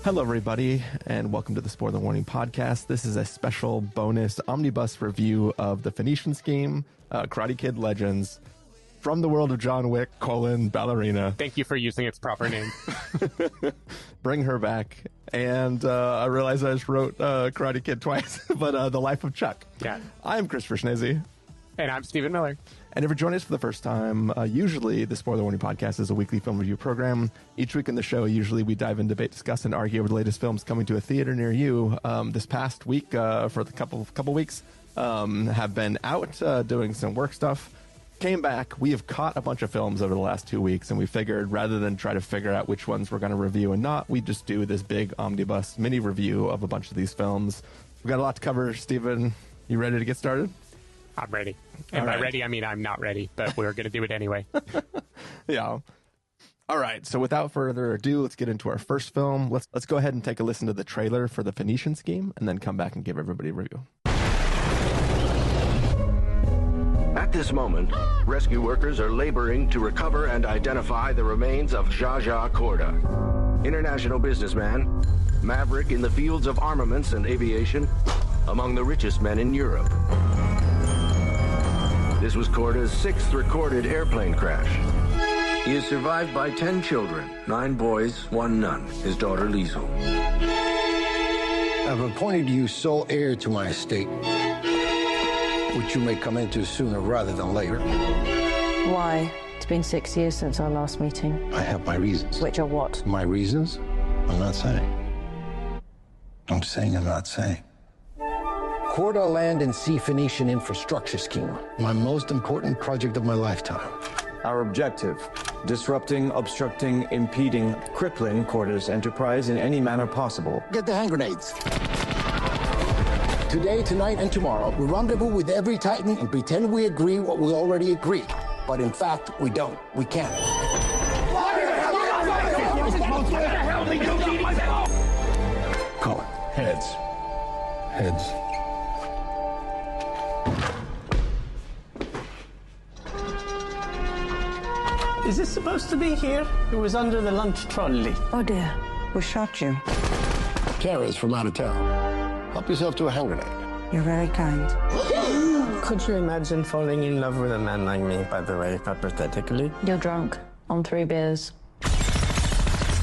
Hello, everybody, and welcome to the Spoiler Warning Podcast. This is a special bonus omnibus review of the Phoenician Scheme, Karate Kid Legends, from the world of John Wick, Ballerina. Thank you for using its proper name. Bring her back. And I realized I just wrote Karate Kid twice, but The Life of Chuck. Yeah. I'm Christopher Schnese. And I'm Stephen Miller. And if you're joining us for the first time, usually the Spoiler Warning Podcast is a weekly film review program. Each week in the show, usually we dive in, debate, discuss, and argue over the latest films coming to a theater near you. This past week, for the couple weeks, have been out doing some work stuff. Came back. We have caught a bunch of films over the last 2 weeks, and we figured rather than try to figure out which ones we're going to review and not, we just do this big omnibus mini review of a bunch of these films. We've got a lot to cover. Stephen, you ready to get started? I'm ready. And by ready, I mean I'm not ready, but we're going to do it anyway. Yeah. All right. So without further ado, let's get into our first film. Let's go ahead and take a listen to the trailer for the Phoenician Scheme, and then come back and give everybody a review. At this moment, rescue workers are laboring to recover and identify the remains of Zsa Korda, international businessman, maverick in the fields of armaments and aviation, among the richest men in Europe. This was Korda's 6th recorded airplane crash. He is survived by 10 children, 9 boys, 1 nun, his daughter Liesel. I've appointed you sole heir to my estate, which you may come into sooner rather than later. Why? It's been 6 years since our last meeting. I have my reasons. Which are what? My reasons? I'm not saying. I'm saying I'm not saying. Korda Land and Sea Phoenician Infrastructure Scheme. My most important project of my lifetime. Our objective: disrupting, obstructing, impeding, crippling Korda's enterprise in any manner possible. Get the hand grenades. Today, tonight, and tomorrow, we rendezvous with every Titan and pretend we agree what we already agreed. But in fact, we don't. We can't. Call it. Heads. Heads. Is this supposed to be here? It was under the lunch trolley. Oh dear, who shot you? Tara's from out of town. Help yourself to a hand grenade. You're very kind. Could you imagine falling in love with a man like me, by the way, hypothetically? You're drunk. On 3 beers.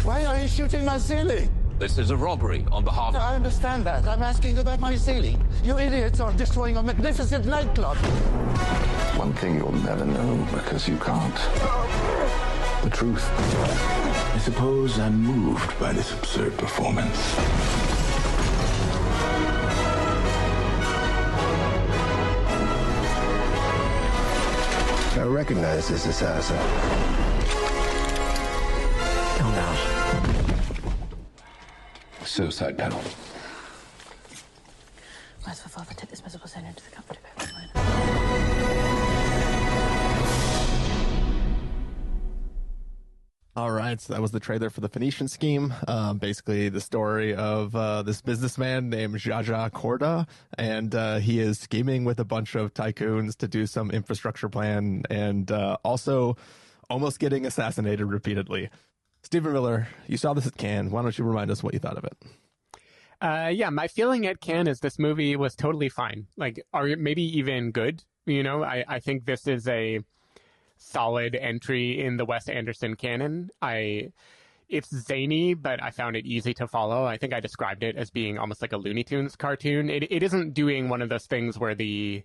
Why are you shooting my ceiling? This is a robbery on behalf of... I understand that. I'm asking about my ceiling. You idiots are destroying a magnificent nightclub. One thing you'll never know because you can't. The truth. I suppose I'm moved by this absurd performance. I recognize this assassin. Oh no. Suicide panel. Merciful Father, take this miserable sin into the comfort of heaven. All right, so that was the trailer for the Phoenician Scheme. Basically, the story of this businessman named Zsa Korda, and he is scheming with a bunch of tycoons to do some infrastructure plan, and also almost getting assassinated repeatedly. Stephen Miller, you saw this at Cannes. Why don't you remind us what you thought of it? Yeah, my feeling at Cannes is this movie was totally fine. Like, or maybe even good. You know, I think this is a solid entry in the Wes Anderson canon. It's zany, but I found it easy to follow. I think I described it as being almost like a Looney Tunes cartoon. It isn't doing one of those things where the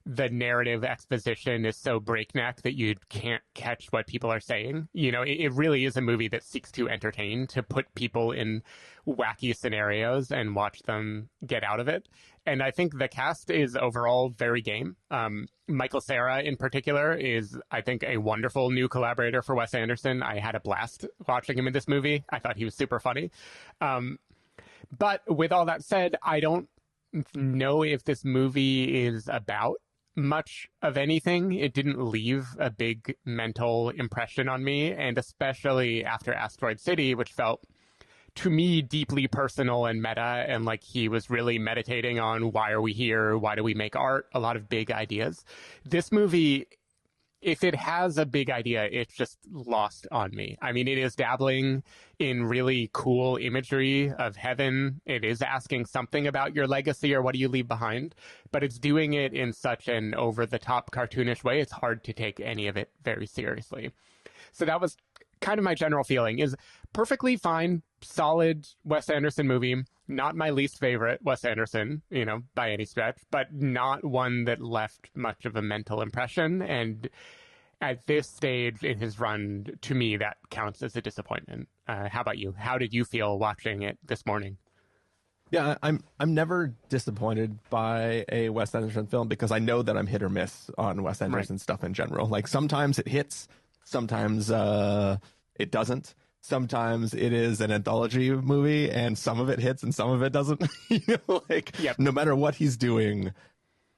narrative exposition is so breakneck that you can't catch what people are saying. You know, it really is a movie that seeks to entertain, to put people in wacky scenarios and watch them get out of it. And I think the cast is overall very game. Michael Cera in particular is, I think, a wonderful new collaborator for Wes Anderson. I had a blast watching him in this movie. I thought he was super funny. But with all that said, I don't know if this movie is about much of anything. It didn't leave a big mental impression on me, and especially after Asteroid City, which felt to me deeply personal and meta, and like he was really meditating on why are we here, why do we make art, a lot of big ideas. This movie if it has a big idea, it's just lost on me. I mean, it is dabbling in really cool imagery of heaven. It is asking something about your legacy or what do you leave behind, but it's doing it in such an over-the-top cartoonish way, it's hard to take any of it very seriously. So that was kind of my general feeling, is perfectly fine, solid Wes Anderson movie. Not my least favorite Wes Anderson, by any stretch, but not one that left much of a mental impression. And at this stage in his run, to me, that counts as a disappointment. How about you? How did you feel watching it this morning? Yeah, I'm never disappointed by a Wes Anderson film because I know that I'm hit or miss on Wes Anderson stuff in general. Like sometimes it hits, sometimes it doesn't. Sometimes it is an anthology movie and some of it hits and some of it doesn't. No matter what he's doing,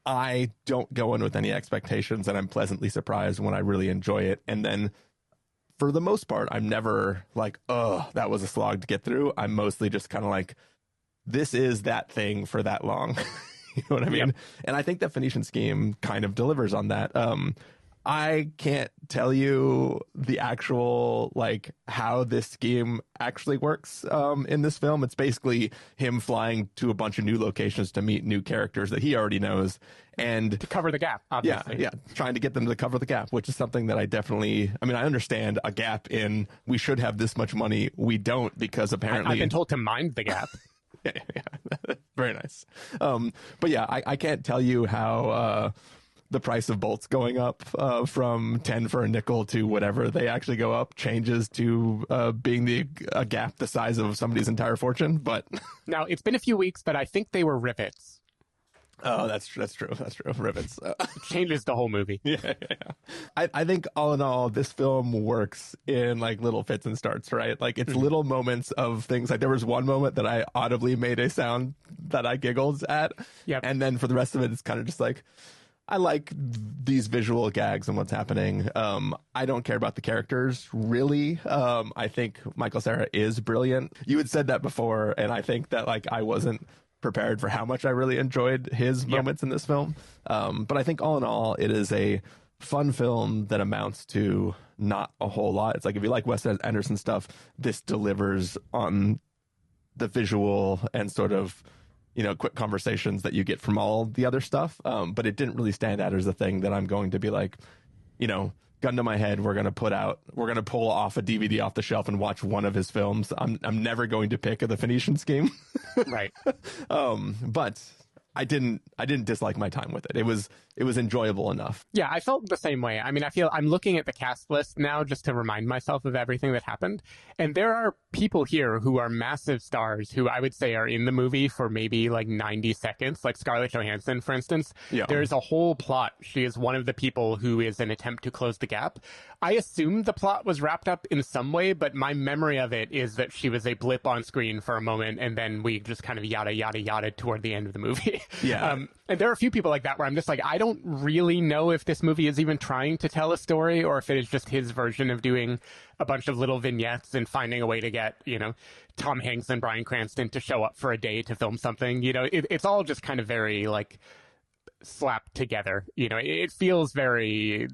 I don't go in with any expectations and I'm pleasantly surprised when I really enjoy it. And then for the most part, I'm never like, oh, that was a slog to get through. I'm mostly just kind of like, this is that thing for that long. You know what I mean? Yep. And I think that Phoenician Scheme kind of delivers on that. I can't tell you the actual, how this scheme actually works in this film. It's basically him flying to a bunch of new locations to meet new characters that he already knows. And to cover the gap, obviously. Yeah, trying to get them to cover the gap, which is something that I understand a gap in we should have this much money. We don't because apparently... I've been told to mind the gap. Yeah. Very nice. But yeah, I can't tell you how... the price of bolts going up from 10 for a nickel to whatever they actually go up changes to being a gap the size of somebody's entire fortune. But now it's been a few weeks, but I think they were rivets. Oh, that's true. Rivets. It changes the whole movie. Yeah. I think all in all, this film works in little fits and starts, right? It's little moments of things. There was one moment that I audibly made a sound that I giggled at. Yep. And then for the rest of it, it's kind of just I like these visual gags and what's happening. I don't care about the characters, really. I think Michael Cera is brilliant. You had said that before, and I think that I wasn't prepared for how much I really enjoyed his moments in this film. But I think all in all, it is a fun film that amounts to not a whole lot. It's if you like Wes Anderson stuff, this delivers on the visual and sort of quick conversations that you get from all the other stuff. But it didn't really stand out as a thing that I'm going to be gun to my head, we're going to pull off a DVD off the shelf and watch one of his films. I'm never going to pick the Phoenician Scheme. Right. But I didn't dislike my time with it. It was enjoyable enough. Yeah, I felt the same way. I mean, I feel I'm looking at the cast list now just to remind myself of everything that happened. And there are people here who are massive stars who I would say are in the movie for maybe 90 seconds, like Scarlett Johansson, for instance. Yeah. There's a whole plot. She is one of the people who is an attempt to close the gap. I assume the plot was wrapped up in some way, but my memory of it is that she was a blip on screen for a moment and then we just kind of yada toward the end of the movie. Yeah. And there are a few people like that where I'm just I don't really know if this movie is even trying to tell a story or if it is just his version of doing a bunch of little vignettes and finding a way to get, Tom Hanks and Bryan Cranston to show up for a day to film something. It's all just kind of very slapped together. It feels very,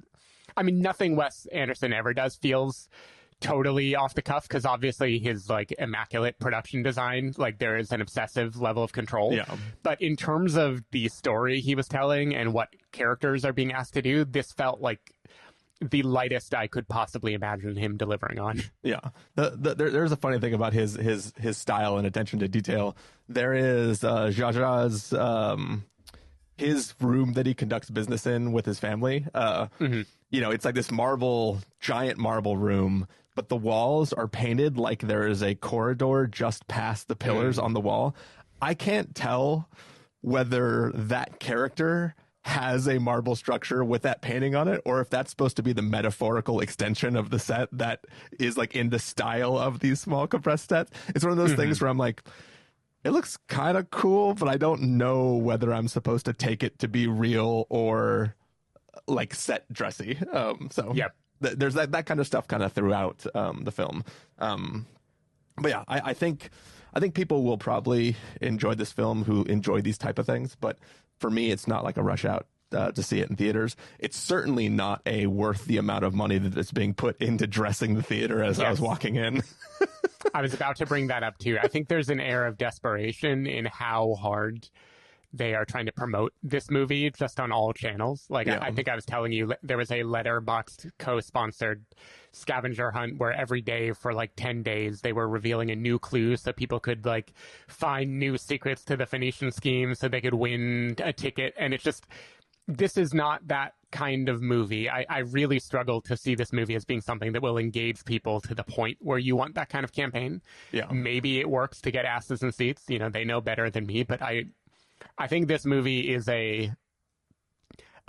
nothing Wes Anderson ever does feels totally off the cuff because obviously his immaculate production design, there is an obsessive level of control. Yeah. But in terms of the story he was telling and what characters are being asked to do, this felt like the lightest I could possibly imagine him delivering on. Yeah. There's a funny thing about his style and attention to detail. There is Zsa Zsa's his room that he conducts business in with his family. It's this giant marble room, but the walls are painted like there is a corridor just past the pillars on the wall. I can't tell whether that character has a marble structure with that painting on it, or if that's supposed to be the metaphorical extension of the set that is in the style of these small compressed sets. It's one of those things where I'm it looks kind of cool, but I don't know whether I'm supposed to take it to be real or set dressy. There's that kind of stuff kind of throughout the film. But yeah, I think people will probably enjoy this film who enjoy these type of things. But for me, it's not a rush out to see it in theaters. It's certainly not worth the amount of money that is being put into dressing the theater as I was walking in. I was about to bring that up too. I think there's an air of desperation in how hard they are trying to promote this movie just on all channels. Like, I think I was telling you, there was a Letterboxd co-sponsored scavenger hunt where every day for like 10 days they were revealing a new clue so people could like find new secrets to the Phoenician scheme so they could win a ticket. And it's just, this is not that kind of movie. I really struggle to see this movie as being something that will engage people to the point where you want that kind of campaign. Yeah. Maybe it works to get asses in seats. You know, they know better than me, but I think this movie is a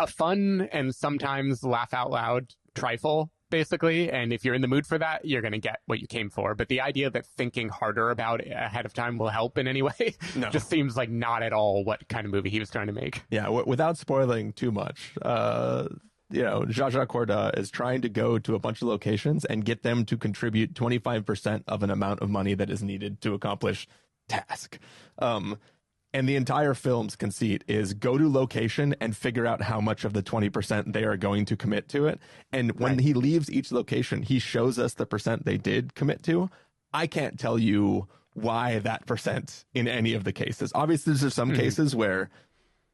fun and sometimes laugh out loud trifle, basically. And if you're in the mood for that, you're going to get what you came for. But the idea that thinking harder about it ahead of time will help in any way just seems like not at all what kind of movie he was trying to make. Yeah, without spoiling too much, Zsa Corda is trying to go to a bunch of locations and get them to contribute 25% of an amount of money that is needed to accomplish task. And the entire film's conceit is go to location and figure out how much of the 20% they are going to commit to it. And when he leaves each location, he shows us the percent they did commit to. I can't tell you why that percent in any of the cases. Obviously, there's some cases where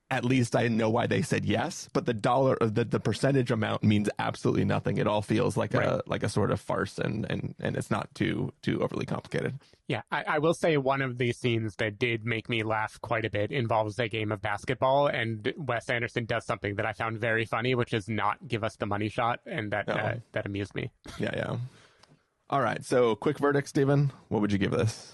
at least I know why they said yes, but the percentage amount means absolutely nothing. It all feels like a sort of farce, and it's not too overly complicated. Yeah, I will say one of the scenes that did make me laugh quite a bit involves a game of basketball, and Wes Anderson does something that I found very funny, which is not give us the money shot, and that amused me. Yeah. All right, so quick verdict, Stephen. What would you give this?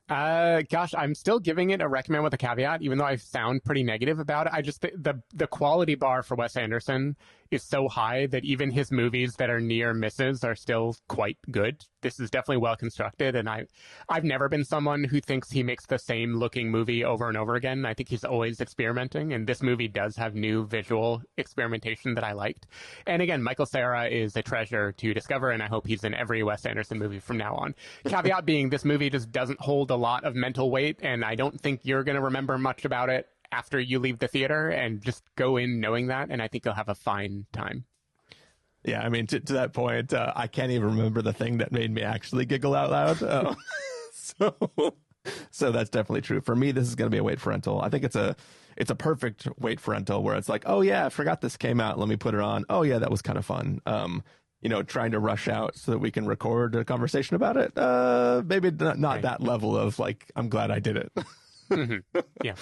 Gosh, I'm still giving it a recommend with a caveat, even though I sound pretty negative about it. I just the quality bar for Wes Anderson is so high that even his movies that are near misses are still quite good. This is definitely well constructed, and I've never been someone who thinks he makes the same looking movie over and over again. I think he's always experimenting, and this movie does have new visual experimentation that I liked. And again, Michael Cera is a treasure to discover, and I hope he's in every Wes Anderson movie from now on. Caveat being, this movie just doesn't hold a lot of mental weight, and I don't think you're going to remember much about it after you leave the theater, and just go in knowing that, and I think you'll have a fine time. Yeah, I mean, to that point, I can't even remember the thing that made me actually giggle out loud. So that's definitely true. For me, this is going to be a wait for rental. I think it's a perfect wait for rental where it's like, oh yeah, I forgot this came out. Let me put it on. Oh yeah, that was kind of fun. Trying to rush out so that we can record a conversation about it. Maybe not that level of like, I'm glad I did it. Mm-hmm. Yeah.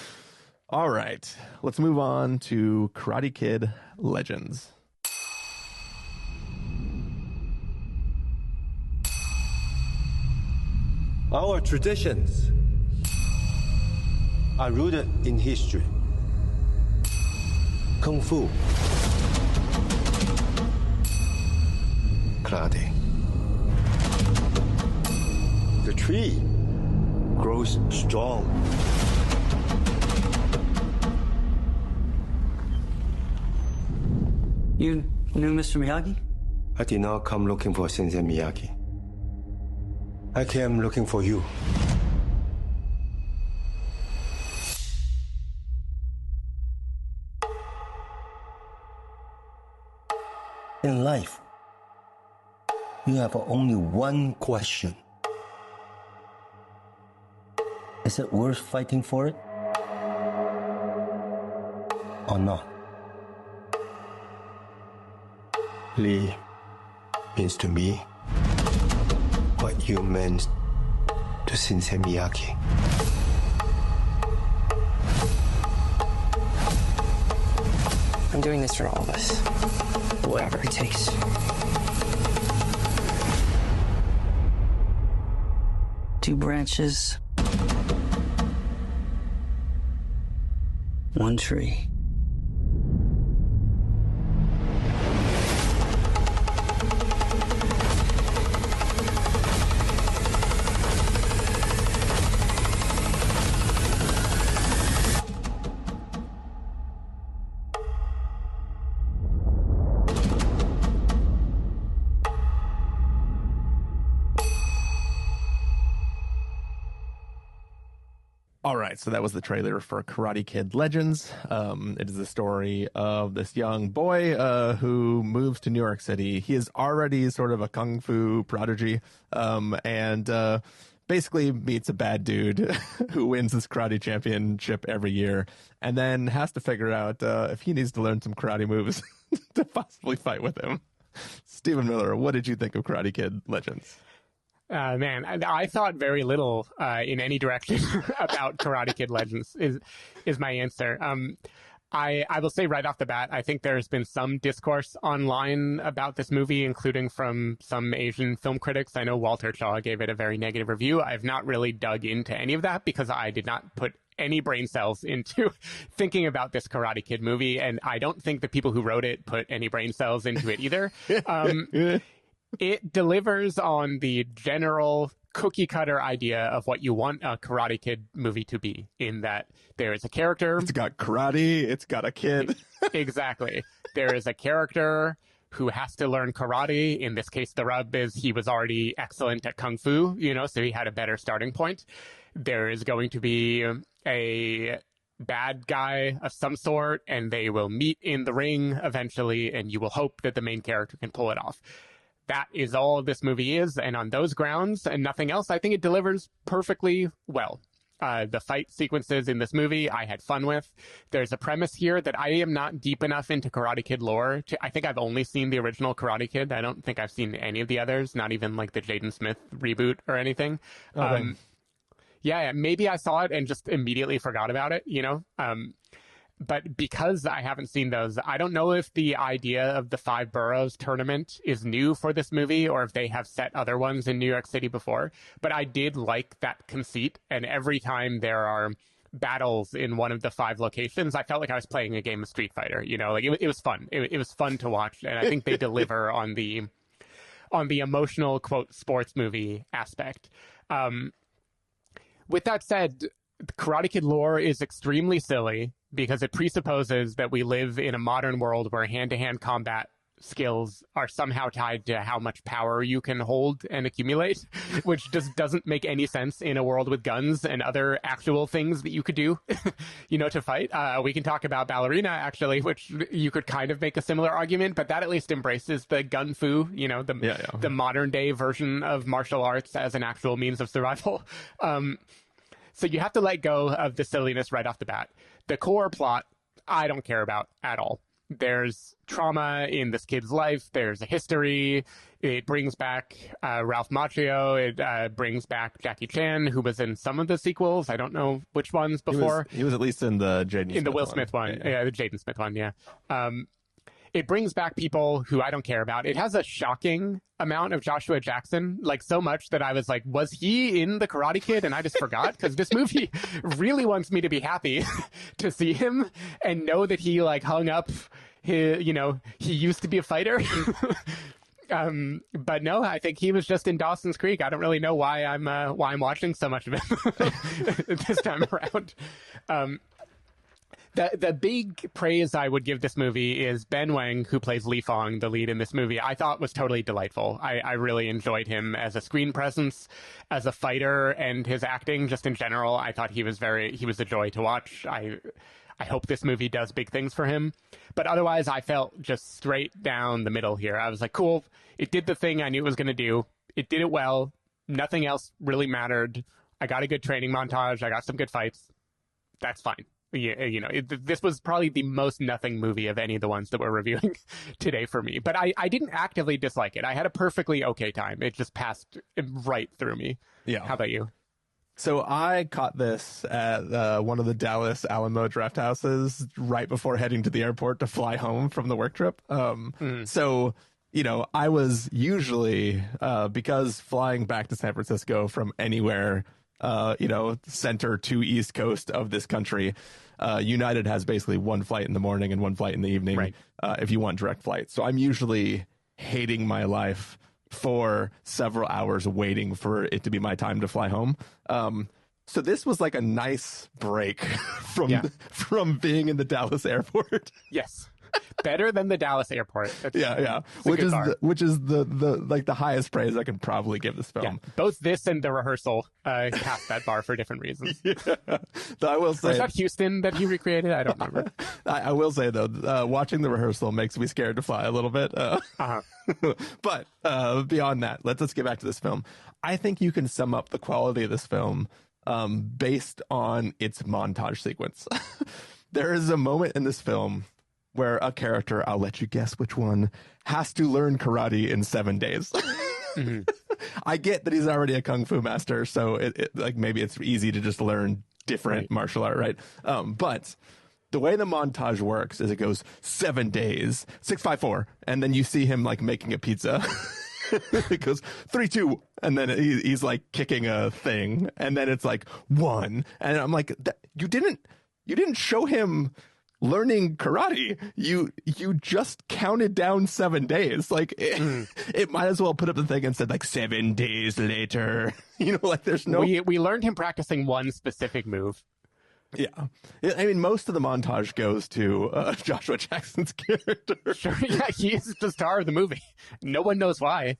All right, let's move on to Karate Kid Legends. Our traditions are rooted in history. Kung Fu, karate. The tree grows strong. You knew Mr. Miyagi? I did not come looking for Sensei Miyagi. I came looking for you. In life, you have only one question. Is it worth fighting for it? Or not? Lee means to me what you meant to Sensei Miyagi. I'm doing this for all of us. Whatever it takes. Two branches. One tree. All right, so that was the trailer for Karate Kid Legends. It is the story of this young boy who moves to New York City. He is already sort of a kung fu prodigy, and basically meets a bad dude who wins this karate championship every year, and then has to figure out if he needs to learn some karate moves to possibly fight with him. Stephen Miller, what did you think of Karate Kid Legends? Man, I thought very little in any direction about Karate Kid Legends is my answer. I will say right off the bat, I think there's been some discourse online about this movie, including from some Asian film critics. I know Walter Chaw gave it a very negative review. I've not really dug into any of that because I did not put any brain cells into thinking about this Karate Kid movie, and I don't think the people who wrote it put any brain cells into it either. It delivers on the general cookie cutter idea of what you want a Karate Kid movie to be, in that there is a character. It's got karate. It's got a kid. Exactly. There is a character who has to learn karate. In this case, the rub is he was already excellent at kung fu, so he had a better starting point. There is going to be a bad guy of some sort, and they will meet in the ring eventually, and you will hope that the main character can pull it off. That is all this movie is, and on those grounds and nothing else, I think it delivers perfectly well. The fight sequences in this movie I had fun with. There's a premise here that I am not deep enough into Karate Kid lore. I think I've only seen the original Karate Kid. I don't think I've seen any of the others, not even like the Jaden Smith reboot or anything. Yeah, maybe I saw it and just immediately forgot about it, But because I haven't seen those, I don't know if the idea of the 5 boroughs tournament is new for this movie or if they have set other ones in New York City before. But I did like that conceit. And every time there are battles in one of the 5 locations, I felt like I was playing a game of Street Fighter. It was fun. It was fun to watch. And I think they deliver on the emotional, quote, sports movie aspect. With that said, Karate Kid lore is extremely silly because it presupposes that we live in a modern world where hand-to-hand combat skills are somehow tied to how much power you can hold and accumulate, which just doesn't make any sense in a world with guns and other actual things that you could do, to fight. We can talk about Ballerina, actually, which you could kind of make a similar argument, but that at least embraces the gun fu, the modern-day version of martial arts as an actual means of survival. So you have to let go of the silliness right off the bat. The core plot, I don't care about at all. There's trauma in this kid's life. There's a history. It brings back Ralph Macchio. It brings back Jackie Chan, who was in some of the sequels. I don't know which ones before. He was at least in the Jaden Smith the Will Smith one. Yeah, the Jaden Smith one, yeah. It brings back people who I don't care about. It has a shocking amount of Joshua Jackson, like so much that I was like, was he in the Karate Kid? And I just forgot, because this movie really wants me to be happy to see him and know that he like hung up his, he used to be a fighter. But no, I think he was just in Dawson's Creek. I don't really know why I'm watching so much of him this time around. The big praise I would give this movie is Ben Wang, who plays Li Fong, the lead in this movie. I thought was totally delightful. I really enjoyed him as a screen presence, as a fighter, and his acting just in general. I thought he was a joy to watch. I hope this movie does big things for him. But otherwise, I felt just straight down the middle here. I was like, cool. It did the thing I knew it was going to do. It did it well. Nothing else really mattered. I got a good training montage. I got some good fights. That's fine. This was probably the most nothing movie of any of the ones that we're reviewing today for me. But I didn't actively dislike it. I had a perfectly okay time. It just passed right through me. Yeah. How about you? So I caught this at one of the Dallas Alamo draft houses right before heading to the airport to fly home from the work trip. So, I was usually, because flying back to San Francisco from anywhere, center to East Coast of this country, United has basically one flight in the morning and one flight in the evening, right, if you want direct flights. So I'm usually hating my life for several hours waiting for it to be my time to fly home. So this was like a nice break from being in the Dallas airport. Yes. Better than the Dallas airport. Yeah. Which is the highest praise I can probably give this film. Yeah. Both this and The Rehearsal passed that bar for different reasons. Yeah. Though I will say, was that Houston that he recreated? I don't remember. I will say though, watching The Rehearsal makes me scared to fly a little bit. But beyond that, let's get back to this film. I think you can sum up the quality of this film based on its montage sequence. There is a moment in this film where a character, I'll let you guess which one, has to learn karate in 7 days. Mm-hmm. I get that he's already a kung fu master, so it like maybe it's easy to just learn different martial art, right? But the way the montage works is it goes 7 days, 6, 5, 4, and then you see him like making a pizza. It goes 3, 2, and then he's like kicking a thing, and then it's like 1, and I'm like, you didn't show him learning karate. You just counted down 7 days. Like it might as well put up the thing and said like 7 days later. Like there's no. We learned him practicing one specific move. Yeah, I mean, most of the montage goes to Joshua Jackson's character. Sure, yeah, he is the star of the movie. No one knows why.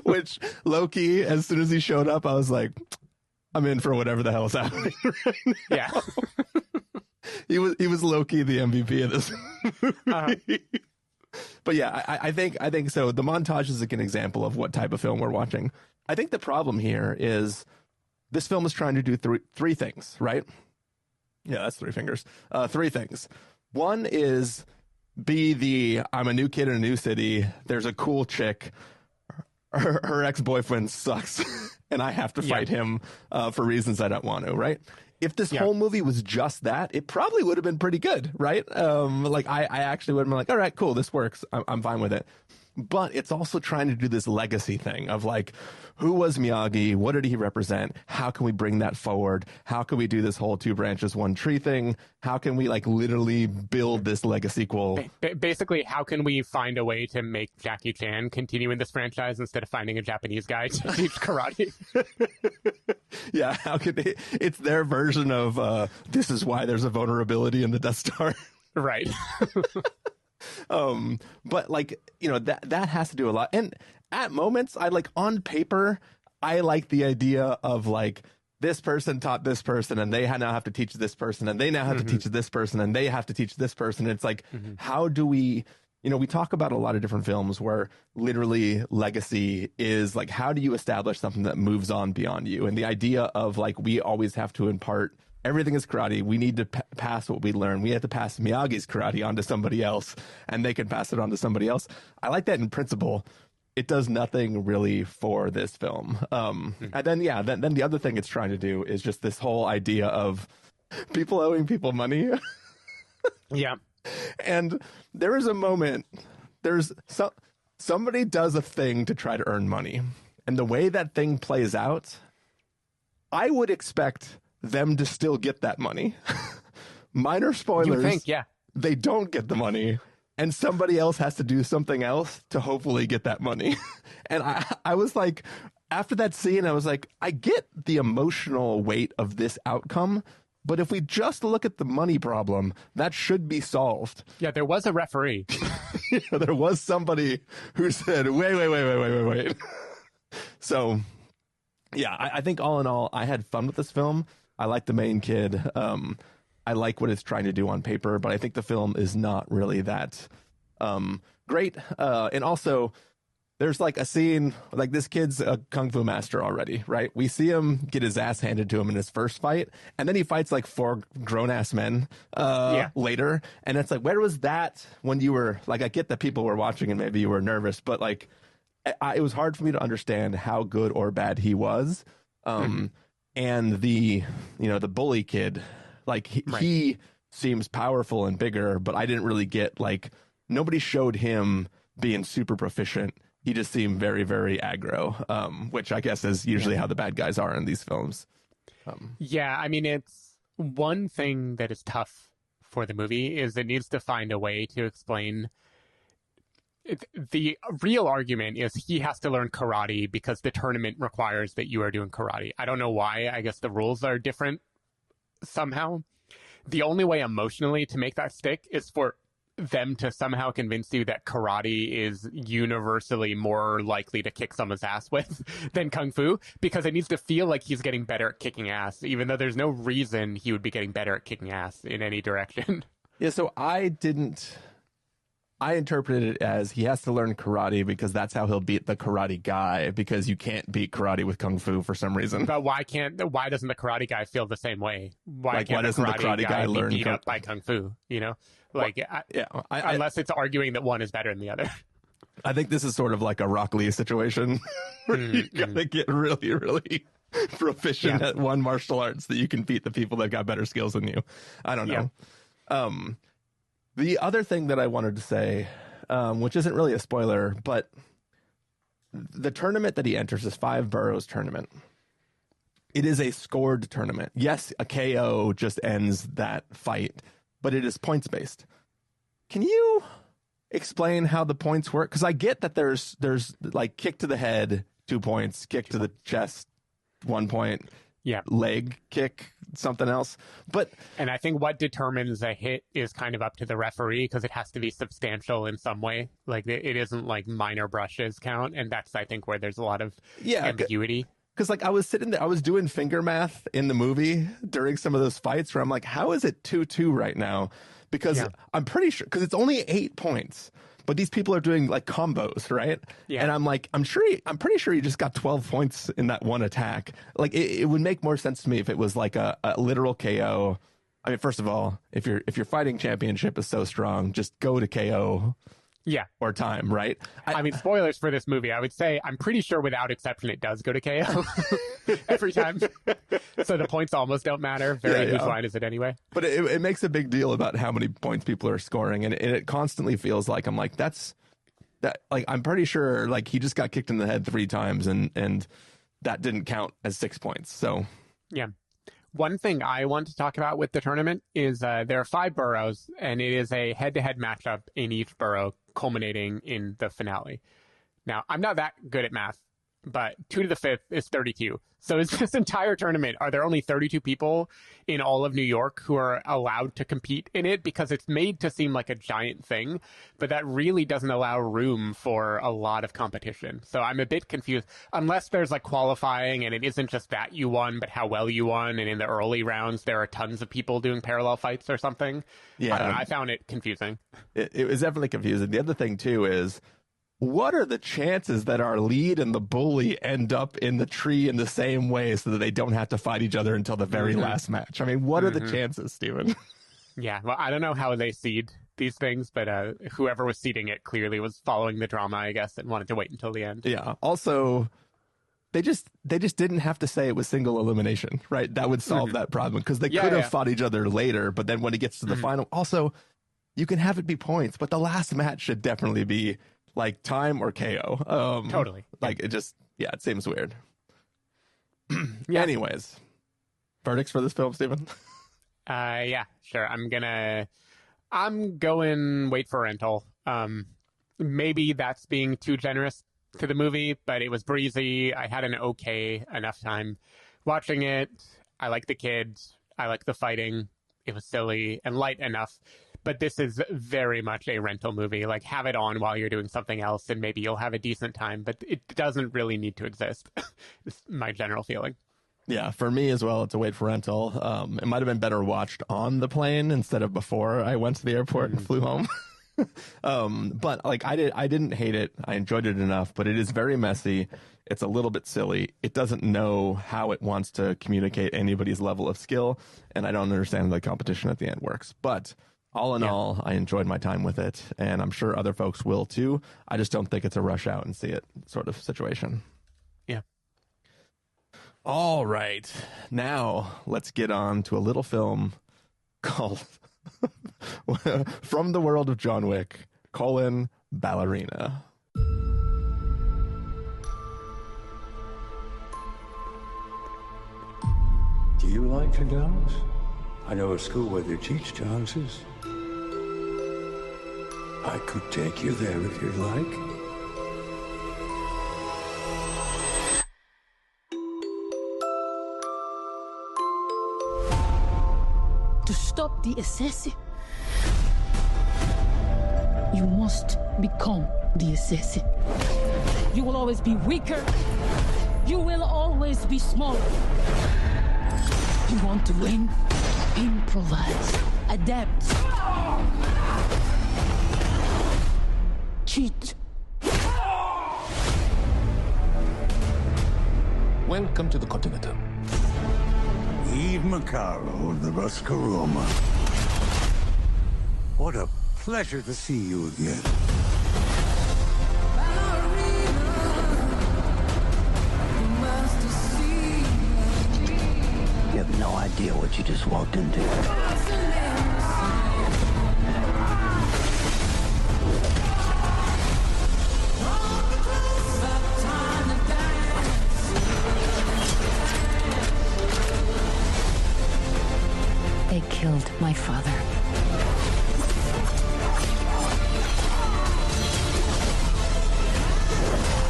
Which, low-key, as soon as he showed up, I was like, I'm in for whatever the hell is happening right now. Yeah. He was low-key the MVP of this movie. But yeah, I think so. The montage is like an example of what type of film we're watching. I think the problem here is this film is trying to do three things, right? Yeah, that's 3 fingers. 3 things. One is be I'm a new kid in a new city. There's a cool chick. Her ex-boyfriend sucks, and I have to fight him for reasons I don't want to, right? If this whole movie was just that, it probably would have been pretty good, right? Like I actually would have been like, all right, cool, this works. I'm fine with it. But it's also trying to do this legacy thing of like, who was Miyagi? What did he represent? How can we bring that forward? How can we do this whole 2 branches, 1 tree thing? How can we like literally build this legacy sequel? Basically, how can we find a way to make Jackie Chan continue in this franchise instead of finding a Japanese guy to teach karate? Yeah, how could they? It's their version of this is why there's a vulnerability in the Death Star. Right. But like, that has to do a lot. And at moments I like on paper, I like the idea of like this person taught this person and they now have to teach this person and they now have to teach this person and they have to teach this person. It's like, how do we, we talk about a lot of different films where literally legacy is like, how do you establish something that moves on beyond you? And the idea of like, we always have to impart everything is karate. We need to pass what we learn. We have to pass Miyagi's karate on to somebody else, and they can pass it on to somebody else. I like that in principle. It does nothing really for this film. And then, then the other thing it's trying to do is just this whole idea of people owing people money. Yeah. And there is a moment, somebody does a thing to try to earn money. And the way that thing plays out, I would expect them to still get that money. Minor spoilers. You think, yeah. They don't get the money, and somebody else has to do something else to hopefully get that money. And I was like, after that scene, I was like, I get the emotional weight of this outcome, but if we just look at the money problem, that should be solved. Yeah, there was a referee. There was somebody who said, wait. So, yeah, I think all in all, I had fun with this film. I like the main kid. I like what it's trying to do on paper, but I think the film is not really that great. And also, there's like a scene, like this kid's a kung fu master already, right? We see him get his ass handed to him in his first fight, and then he fights like 4 grown-ass men later. And it's like, where was that when you were, like, I get that people were watching and maybe you were nervous, but like, it was hard for me to understand how good or bad he was. And the bully kid, like he seems powerful and bigger, but I didn't really get like, nobody showed him being super proficient. He just seemed very, very aggro, which I guess is usually how the bad guys are in these films. Yeah, I mean, it's one thing that is tough for the movie is it needs to find a way to explain. The real argument is he has to learn karate because the tournament requires that you are doing karate. I don't know why. I guess the rules are different somehow. The only way emotionally to make that stick is for them to somehow convince you that karate is universally more likely to kick someone's ass with than kung fu, because it needs to feel like he's getting better at kicking ass, even though there's no reason he would be getting better at kicking ass in any direction. Yeah, so I interpreted it as he has to learn karate because that's how he'll beat the karate guy, because you can't beat karate with kung fu for some reason. But why doesn't the karate guy feel the same way? Why doesn't the karate guy learn be beat up by kung fu? You know, like, unless it's arguing that one is better than the other. I think this is sort of like a Rock Lee situation where you gotta get really, really proficient at one martial arts that you can beat the people that got better skills than you. I don't know. The other thing that I wanted to say, which isn't really a spoiler, but the tournament that he enters is 5 Boroughs tournament. It is a scored tournament. Yes, a KO just ends that fight, but it is points based. Can you explain how the points work? Because I get that there's like kick to the head, 2 points, kick to the chest, 1 point. Yeah. Leg kick, something else. And I think what determines a hit is kind of up to the referee, because it has to be substantial in some way. Like, it isn't like minor brushes count. And that's, I think, where there's a lot of ambiguity. Because like I was sitting there, I was doing finger math in the movie during some of those fights where I'm like, how is it 2-2 right now? Because I'm pretty sure, because it's only 8 points. But these people are doing like combos, right? Yeah. And I'm like, I'm pretty sure he just got 12 points in that one attack. Like, it would make more sense to me if it was like a literal KO. I mean, first of all, if your fighting championship is so strong, just go to KO. Yeah. Or time, right? I mean, spoilers for this movie. I would say I'm pretty sure without exception it does go to KO every time. So the points almost don't matter. Whose line is it anyway? But it makes a big deal about how many points people are scoring. And it constantly feels like, I'm like, I'm pretty sure like he just got kicked in the head 3 times and that didn't count as 6 points. So, yeah. One thing I want to talk about with the tournament is there are 5 boroughs, and it is a head-to-head matchup in each borough, culminating in the finale. Now, I'm not that good at math, but 2 to the 5th is 32. So is this entire tournament, are there only 32 people in all of New York who are allowed to compete in it? Because it's made to seem like a giant thing, but that really doesn't allow room for a lot of competition. So I'm a bit confused, unless there's like qualifying and it isn't just that you won, but how well you won. And in the early rounds, there are tons of people doing parallel fights or something. Yeah. I don't know, I found it confusing. It was definitely confusing. The other thing too is, what are the chances that our lead and the bully end up in the tree in the same way so that they don't have to fight each other until the very last match? I mean, what are the chances, Steven? Yeah, well, I don't know how they seed these things, but whoever was seeding it clearly was following the drama, I guess, and wanted to wait until the end. Yeah. Also, they just didn't have to say it was single elimination, right? That would solve that problem, because they could have fought each other later, but then when it gets to the final, also, you can have it be points, but the last match should definitely be like time or KO. Totally. Like it just, it seems weird. Anyways, verdicts for this film, Stephen? Yeah, sure. I'm going wait for rental. Maybe that's being too generous to the movie, but it was breezy. I had an okay enough time watching it. I like the kids. I like the fighting. It was silly and light enough. But this is very much a rental movie. Like, have it on while you're doing something else, and maybe you'll have a decent time. But it doesn't really need to exist. It's my general feeling. Yeah, for me as well, it's a wait for rental. It might have been better watched on the plane instead of before I went to the airport and flew home. But like I didn't hate it. I enjoyed it enough, but it is very messy. It's a little bit silly. It doesn't know how it wants to communicate anybody's level of skill, and I don't understand how the competition at the end works. But all in all, I enjoyed my time with it, and I'm sure other folks will too. I just don't think it's a rush out and see it sort of situation. Yeah. All right. Now let's get on to a little film called From the World of John Wick, Ballerina. Do you like to dance? I know a school where they teach dances. I could take you there if you'd like. To stop the assassin. You must become the assassin. You will always be weaker. You will always be smaller. You want to win? Improvise. Adapt. Cheat. Welcome to the Continental. Eve Macaro of the Ruscaroma. What a pleasure to see you again. You have no idea what you just walked into. They killed my father.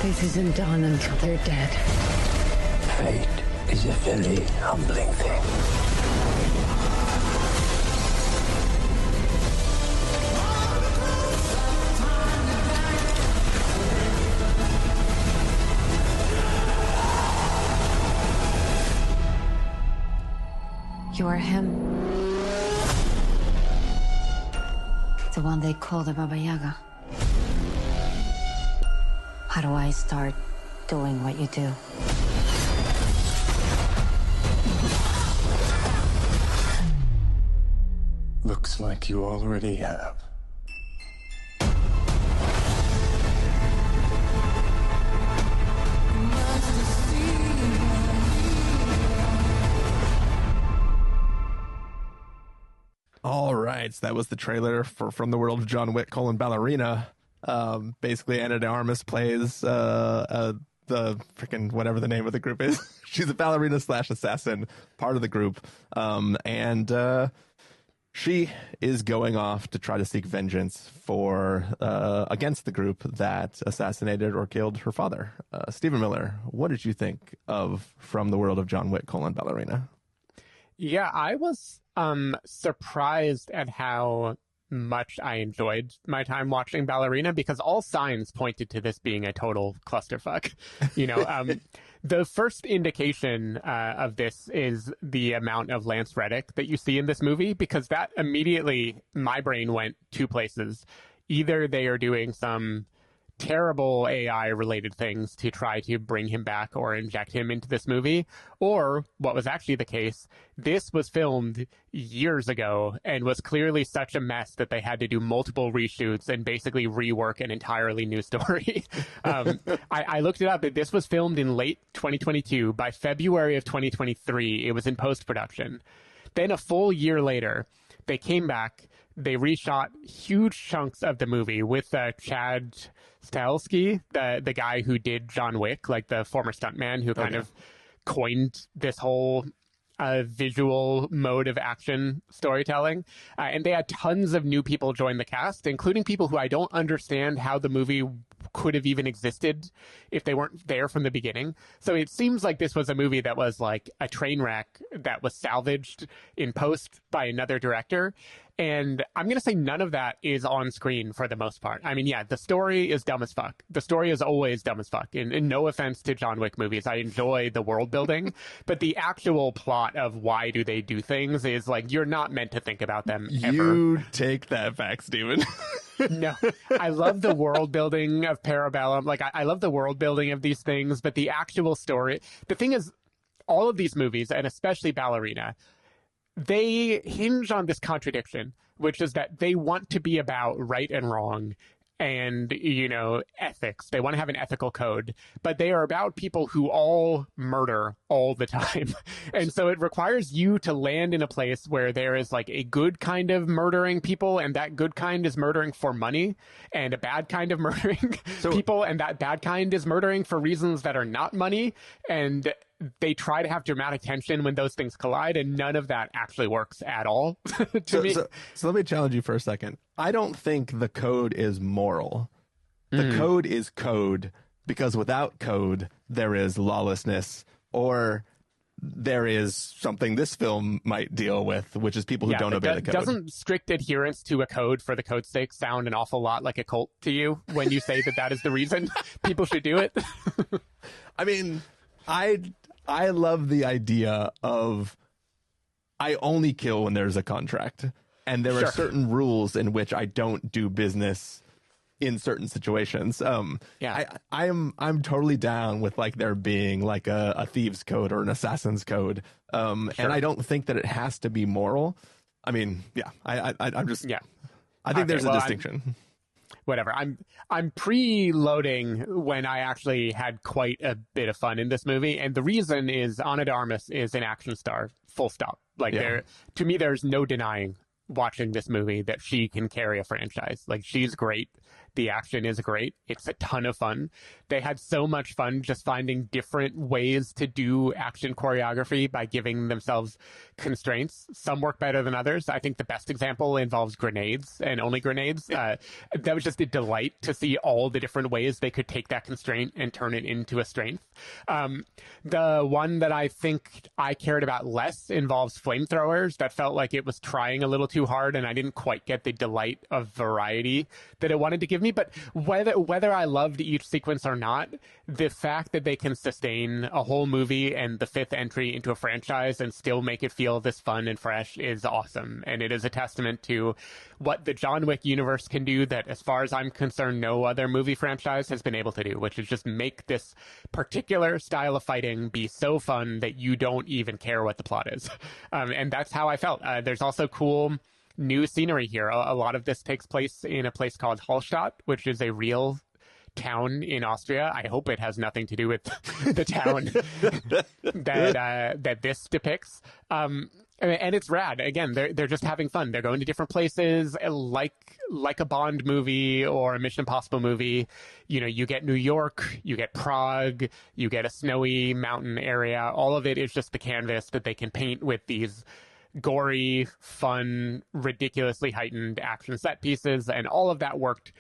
This isn't done until they're dead. Fate is a very humbling thing. You are him. The one they call the Baba Yaga. How do I start doing what you do? Looks like you already have. All right, so that was the trailer for From the World of John Wick: Ballerina. Basically, Ana de Armas plays the freaking whatever the name of the group is. She's a ballerina / assassin, part of the group, and she is going off to try to seek vengeance for against the group that assassinated or killed her father. Stephen Miller, what did you think of From the World of John Wick: Ballerina? Yeah, I was surprised at how much I enjoyed my time watching Ballerina, because all signs pointed to this being a total clusterfuck. You know, the first indication of this is the amount of Lance Reddick that you see in this movie, because that immediately, my brain went two places. Either they are doing some terrible AI related things to try to bring him back or inject him into this movie, or what was actually the case, this was filmed years ago and was clearly such a mess that they had to do multiple reshoots and basically rework an entirely new story. I looked it up. This was filmed in late 2022. By February of 2023, it was in post-production. Then a full year later, they came back. They reshot huge chunks of the movie with Chad Stahelski, the guy who did John Wick, like the former stuntman who kind of coined this whole visual mode of action storytelling. And they had tons of new people join the cast, including people who I don't understand how the movie could have even existed if they weren't there from the beginning. So it seems like this was a movie that was like a train wreck that was salvaged in post by another director. And I'm going to say none of that is on screen for the most part. I mean, yeah, the story is dumb as fuck. The story is always dumb as fuck. And no offense to John Wick movies. I enjoy the world building, but the actual plot of why do they do things is like, you're not meant to think about them ever. You take that back, Steven. No, I love the world building of Parabellum. Like, I love the world building of these things, but the actual story, the thing is, all of these movies, and especially Ballerina, they hinge on this contradiction, which is that they want to be about right and wrong and, you know, ethics. They want to have an ethical code, but they are about people who all murder all the time. And so it requires you to land in a place where there is like a good kind of murdering people, and that good kind is murdering for money, and a bad kind of murdering people, and that bad kind is murdering for reasons that are not money. And they try to have dramatic tension when those things collide, and none of that actually works at all to me. So let me challenge you for a second. I don't think the code is moral. The code is code, because without code, there is lawlessness, or there is something this film might deal with, which is people who don't obey the code. Doesn't strict adherence to a code for the code sake sound an awful lot like a cult to you when you say that is the reason people should do it? I mean, I love the idea of I only kill when there's a contract, and there are certain rules in which I don't do business in certain situations. I'm totally down with like there being like a thieves code or an assassin's code, and I don't think that it has to be moral. I mean, I'm just I think there's a distinction. Whatever. I'm preloading when I actually had quite a bit of fun in this movie, and the reason is Ana de Armas is an action star. Full stop. Like to me, there's no denying watching this movie that she can carry a franchise. Like, she's great. The action is great. It's a ton of fun. They had so much fun just finding different ways to do action choreography by giving themselves constraints. Some work better than others. I think the best example involves grenades and only grenades. That was just a delight to see all the different ways they could take that constraint and turn it into a strength. The one that I think I cared about less involves flamethrowers. That felt like it was trying a little too hard, and I didn't quite get the delight of variety that it wanted to give me. But whether I loved each sequence or not, the fact that they can sustain a whole movie and the fifth entry into a franchise and still make it feel this fun and fresh is awesome. And it is a testament to what the John Wick universe can do that, as far as I'm concerned, no other movie franchise has been able to do, which is just make this particular style of fighting be so fun that you don't even care what the plot is. And that's how I felt. There's also cool new scenery here. A lot of this takes place in a place called Hallstatt, which is a real town in Austria. I hope it has nothing to do with the town that this depicts. And it's rad. Again, they're just having fun. They're going to different places, like a Bond movie or a Mission Impossible movie. You know, you get New York, you get Prague, you get a snowy mountain area. All of it is just the canvas that they can paint with these gory, fun, ridiculously heightened action set pieces, and all of that worked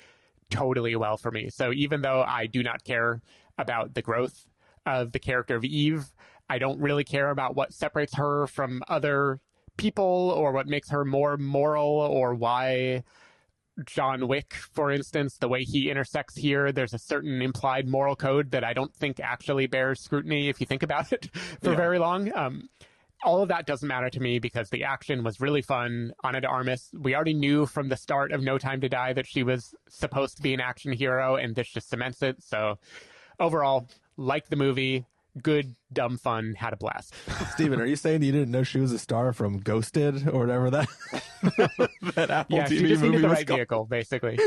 totally well for me. So even though I do not care about the growth of the character of Eve, I don't really care about what separates her from other people or what makes her more moral, or why John Wick, for instance, the way he intersects here, there's a certain implied moral code that I don't think actually bears scrutiny if you think about it for very long. All of that doesn't matter to me because the action was really fun. Ana de Armas, we already knew from the start of No Time to Die that she was supposed to be an action hero, and this just cements it. So overall, like the movie, good, dumb fun, had a blast. Steven, are you saying you didn't know she was a star from Ghosted or whatever that, that Apple TV she just movie needed the was right called? vehicle, basically.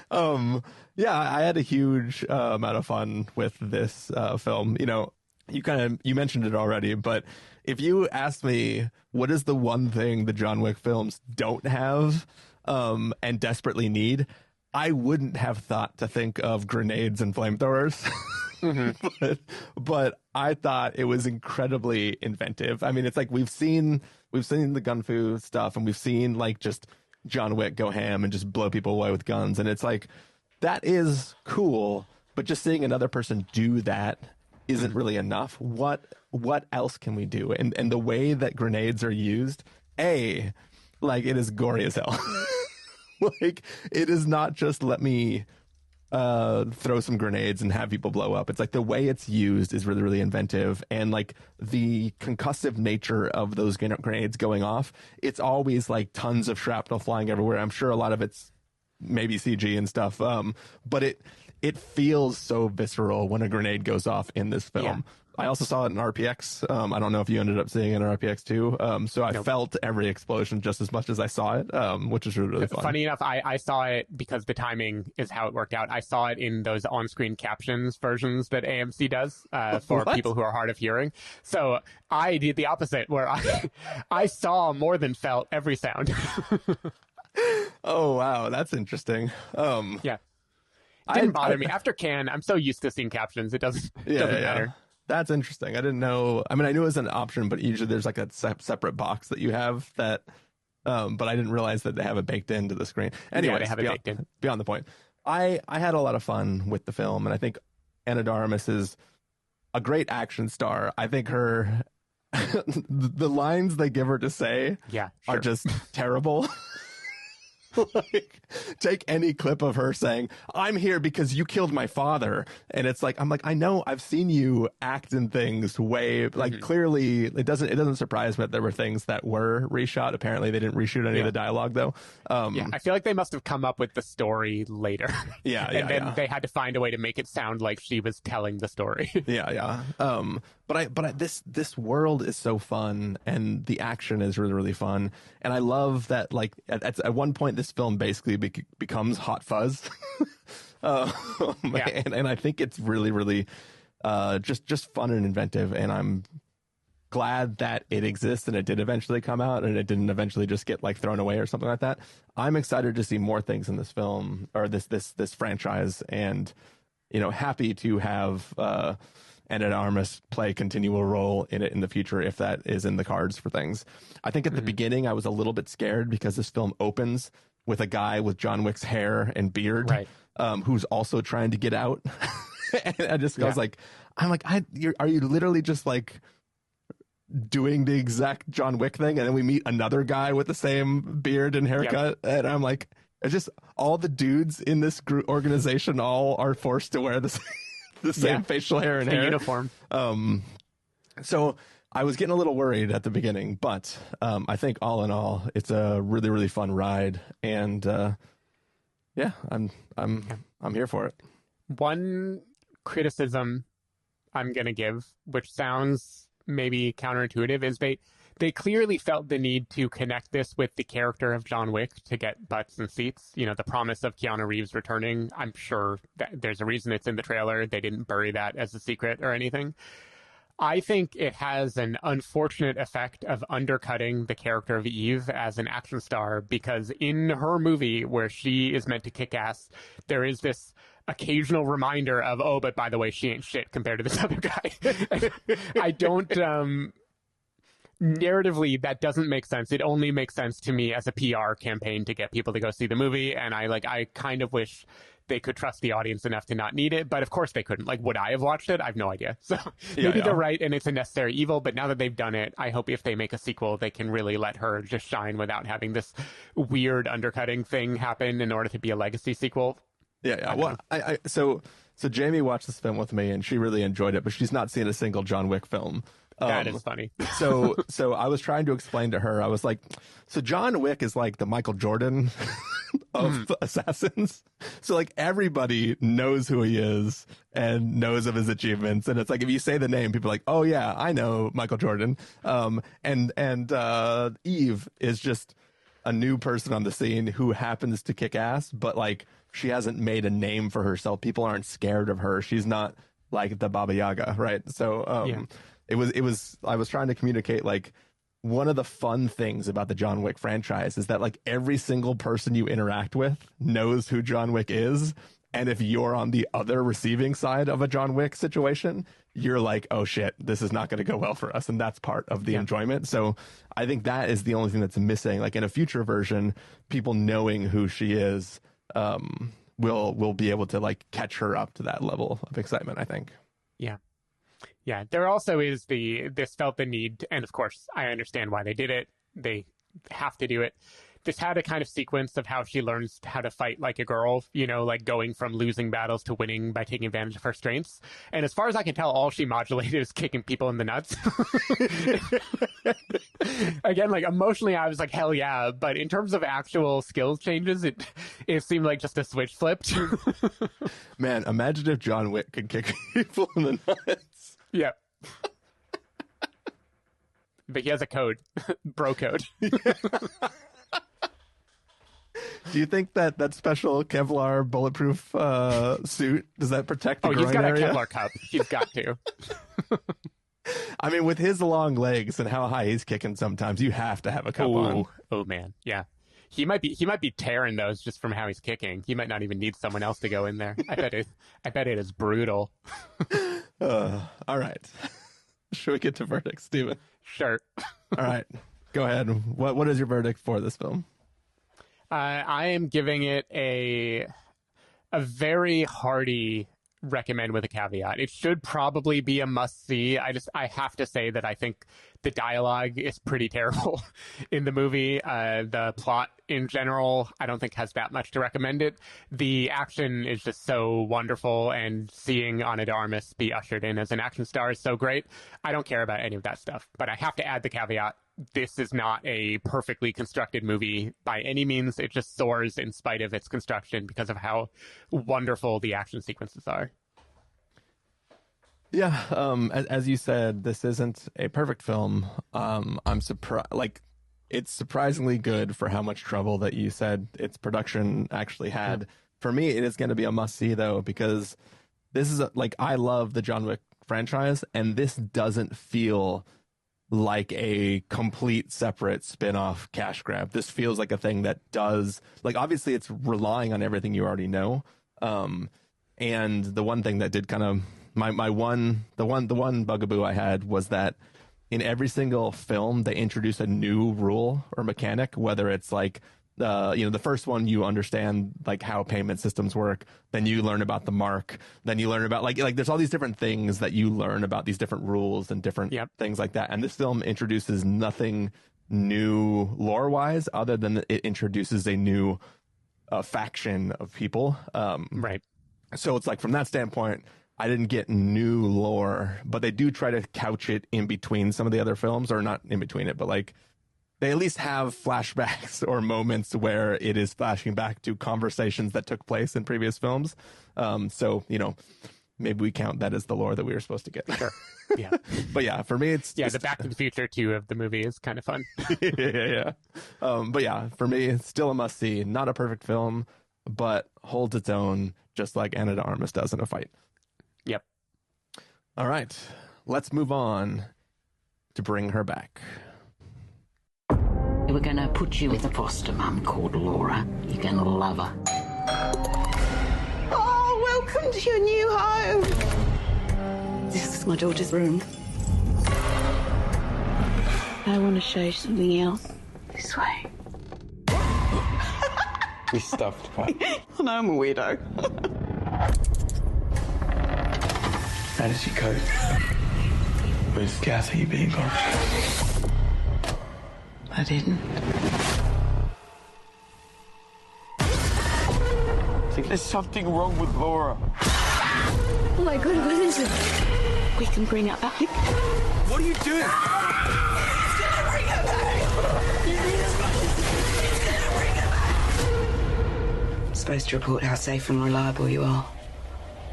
I had a huge amount of fun with this film. You know, you mentioned it already, but if you asked me what is the one thing the John Wick films don't have and desperately need, I wouldn't have thought to think of grenades and flamethrowers. but I thought it was incredibly inventive. I mean, it's like we've seen the gun fu stuff, and we've seen like just John Wick go ham and just blow people away with guns, and it's like that is cool, but just seeing another person do that isn't really enough. What else can we do? And the way that grenades are used, like it is gory as hell. Like, it is not just let me throw some grenades and have people blow up. It's like the way it's used is really, really inventive. And like the concussive nature of those grenades going off, it's always like tons of shrapnel flying everywhere. I'm sure a lot of it's maybe CG and stuff. But it feels so visceral when a grenade goes off in this film. Yeah. I also saw it in RPX. I don't know if you ended up seeing it in RPX too. So I felt every explosion just as much as I saw it, which is really, really fun. Funny enough, I saw it because the timing is how it worked out. I saw it in those on-screen captions versions that AMC does for people who are hard of hearing. So I did the opposite, where I saw more than felt every sound. Oh, wow. That's interesting. Yeah. It didn't bother me. After Cannes, I'm so used to seeing captions. It doesn't matter. That's interesting. I didn't know. I mean, I knew it was an option, but usually there's like a separate box that you have that, but I didn't realize that they have it baked into the screen. Anyway, they have it baked in. Beyond the point. I had a lot of fun with the film, and I think Ana de Armas is a great action star. I think her the lines they give her to say are just terrible. Like, take any clip of her saying, "I'm here because you killed my father," and it's like, I'm like, I know, I've seen you act in things way, like, clearly it doesn't surprise me that there were things that were reshot. Apparently they didn't reshoot any of the dialogue though. I feel like they must have come up with the story later. And then they had to find a way to make it sound like she was telling the story. But this world is so fun, and the action is really, really fun, and I love that, like, at one point this film basically becomes Hot Fuzz. And I think it's really, really just fun and inventive, and I'm glad that it exists and it did eventually come out and it didn't eventually just get like thrown away or something like that. I'm excited to see more things in this film, or this franchise, and happy to have Ana de Armas play a continual role in it in the future if that is in the cards for things. I think at the beginning I was a little bit scared because this film opens with a guy with John Wick's hair and beard, who's also trying to get out. And I was like, are you literally just like doing the exact John Wick thing? And then we meet another guy with the same beard and haircut, and I'm like, it's just all the dudes in this group organization all are forced to wear the same facial hair and hair uniform. So I was getting a little worried at the beginning, but I think all in all, it's a really, really fun ride, and I'm here for it. One criticism I'm gonna give, which sounds maybe counterintuitive, is they clearly felt the need to connect this with the character of John Wick to get butts and seats. The promise of Keanu Reeves returning. I'm sure that there's a reason it's in the trailer. They didn't bury that as a secret or anything. I think it has an unfortunate effect of undercutting the character of Eve as an action star, because in her movie, where she is meant to kick ass, there is this occasional reminder of, oh, but by the way, she ain't shit compared to this other guy. I don't... narratively, that doesn't make sense. It only makes sense to me as a PR campaign to get people to go see the movie, and I kind of wish they could trust the audience enough to not need it, but of course they couldn't. Like, would I have watched it? I have no idea. So maybe they're right and it's a necessary evil, but now that they've done it, I hope if they make a sequel, they can really let her just shine without having this weird undercutting thing happen in order to be a legacy sequel. So Jamie watched this film with me and she really enjoyed it, but she's not seen a single John Wick film. That is funny. So I was trying to explain to her, I was like, so John Wick is like the Michael Jordan of assassins. So like everybody knows who he is and knows of his achievements. And it's like, if you say the name, people are like, oh yeah, I know Michael Jordan. And Eve is just a new person on the scene who happens to kick ass, but like she hasn't made a name for herself. People aren't scared of her. She's not like the Baba Yaga, right? So It was I was trying to communicate, like, one of the fun things about the John Wick franchise is that like every single person you interact with knows who John Wick is. And if you're on the other receiving side of a John Wick situation, you're like, oh shit, this is not going to go well for us. And that's part of the enjoyment. So I think that is the only thing that's missing. Like in a future version, people knowing who she is will be able to like catch her up to that level of excitement, I think. Yeah, there also is this felt the need, and of course, I understand why they did it. They have to do it. This had a kind of sequence of how she learns how to fight like a girl, like going from losing battles to winning by taking advantage of her strengths. And as far as I can tell, all she modulated is kicking people in the nuts. Again, like emotionally, I was like, hell yeah. But in terms of actual skills changes, it seemed like just a switch flipped. Man, imagine if John Wick could kick people in the nuts. Yeah. But he has a code. Bro code. Do you think that special Kevlar bulletproof suit, does that protect the groin he's got area? A Kevlar cup. He's got to. I mean, with his long legs and how high he's kicking sometimes, you have to have a cup on. Oh, man. Yeah. He might be tearing those just from how he's kicking. He might not even need someone else to go in there. I bet it is brutal. All right. Should we get to verdicts, Steven? Sure. All right. Go ahead. What is your verdict for this film? I am giving it a very hearty recommend with a caveat. It should probably be a must-see. I have to say that I think the dialogue is pretty terrible in the movie. The plot in general, I don't think has that much to recommend it. The action is just so wonderful, and seeing Ana de Armas be ushered in as an action star is so great. I don't care about any of that stuff, but I have to add the caveat. This is not a perfectly constructed movie by any means. It just soars in spite of its construction because of how wonderful the action sequences are. Yeah, as you said, this isn't a perfect film. I'm surprised. Like, it's surprisingly good for how much trouble that you said its production actually had. For me, it is going to be a must-see, though, because this is I love the John Wick franchise, and this doesn't feel like a complete separate spin-off cash grab. This feels like a thing that does, obviously it's relying on everything you already know. And the one thing that did kind of the one bugaboo I had was that in every single film they introduce a new rule or mechanic, whether it's the first one, you understand how payment systems work. Then you learn about the mark. Then you learn about there's all these different things that you learn about, these different rules and different things like that. And this film introduces nothing new lore wise, other than it introduces a new faction of people. Right. So it's from that standpoint, I didn't get new lore, but they do try to couch it in between some of the other films, or not in between it, but they at least have flashbacks or moments where it is flashing back to conversations that took place in previous films. So, maybe we count that as the lore that we were supposed to get. Sure. Yeah. But yeah, for me, it's the Back to the Future 2 of the movie is kind of fun. yeah. But yeah, for me, it's still a must see. Not a perfect film, but holds its own, just like Ana de Armas does in a fight. Yep. All right, let's move on to Bring Her Back. We're going to put you with a foster mum called Laura. You're going to love her. Oh, welcome to your new home. This is my daughter's room. I want to show you something else. This way. We stuffed one. I know I'm a weirdo. How did she cope with Kathy being gone? I didn't. I think there's something wrong with Laura. Oh my God, what is it? We can bring her back. What are you doing? It's gonna bring her back. It's gonna bring her back. I'm supposed to report how safe and reliable you are.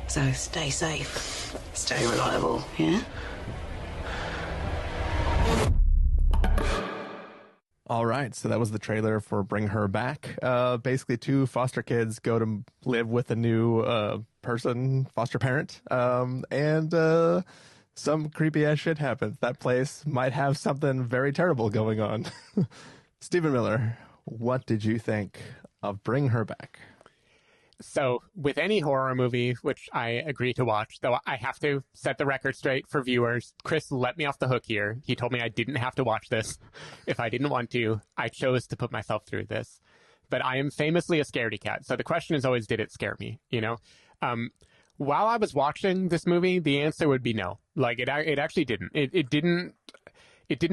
So stay safe, stay reliable, yeah? All right, so that was the trailer for Bring Her Back. Basically, two foster kids go to live with a new foster parent, and some creepy-ass shit happens. That place might have something very terrible going on. Stephen Miller, what did you think of Bring Her Back? So with any horror movie, which I agree to watch, though I have to set the record straight for viewers, Chris let me off the hook here. He told me I didn't have to watch this if I didn't want to. I chose to put myself through this. But I am famously a scaredy cat. So the question is always, did it scare me? While I was watching this movie, the answer would be no. It actually didn't. It didn't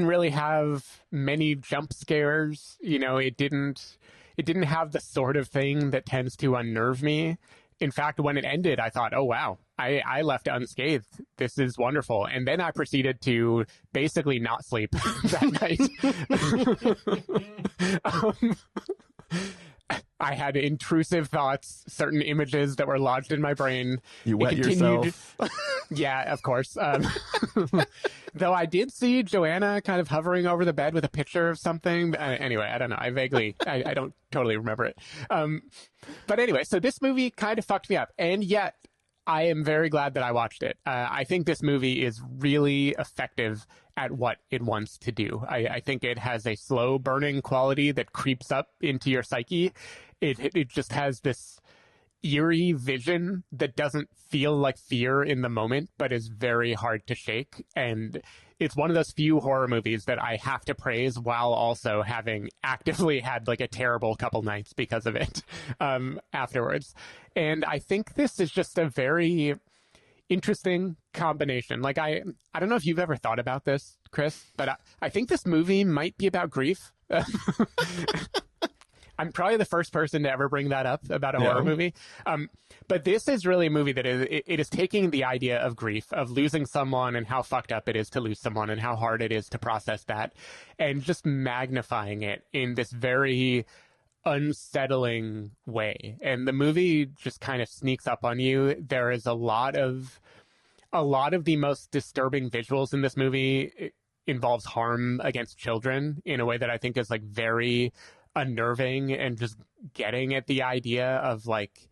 really have many jump scares. It didn't have the sort of thing that tends to unnerve me. In fact, when it ended, I thought, oh, wow, I left unscathed. This is wonderful. And then I proceeded to basically not sleep that night. I had intrusive thoughts, certain images that were lodged in my brain. You wet yourself. Yeah, of course. Though I did see Joanna kind of hovering over the bed with a picture of something. Anyway, I don't know. I don't totally remember it. But anyway, so this movie kind of fucked me up. And yet, I am very glad that I watched it. I think this movie is really effective at what it wants to do. I think it has a slow burning quality that creeps up into your psyche. It just has this eerie vision that doesn't feel like fear in the moment, but is very hard to shake. And it's one of those few horror movies that I have to praise while also having actively had like a terrible couple nights because of it afterwards. And I think this is just a very interesting combination. Like, I don't know if you've ever thought about this, Chris, but I think this movie might be about grief. I'm probably the first person to ever bring that up about a horror movie. But this is really a movie that it is taking the idea of grief, of losing someone and how fucked up it is to lose someone and how hard it is to process that, and just magnifying it in this very unsettling way. And the movie just kind of sneaks up on you. There is a lot of the most disturbing visuals in this movie involves harm against children in a way that I think is like very unnerving, and just getting at the idea of like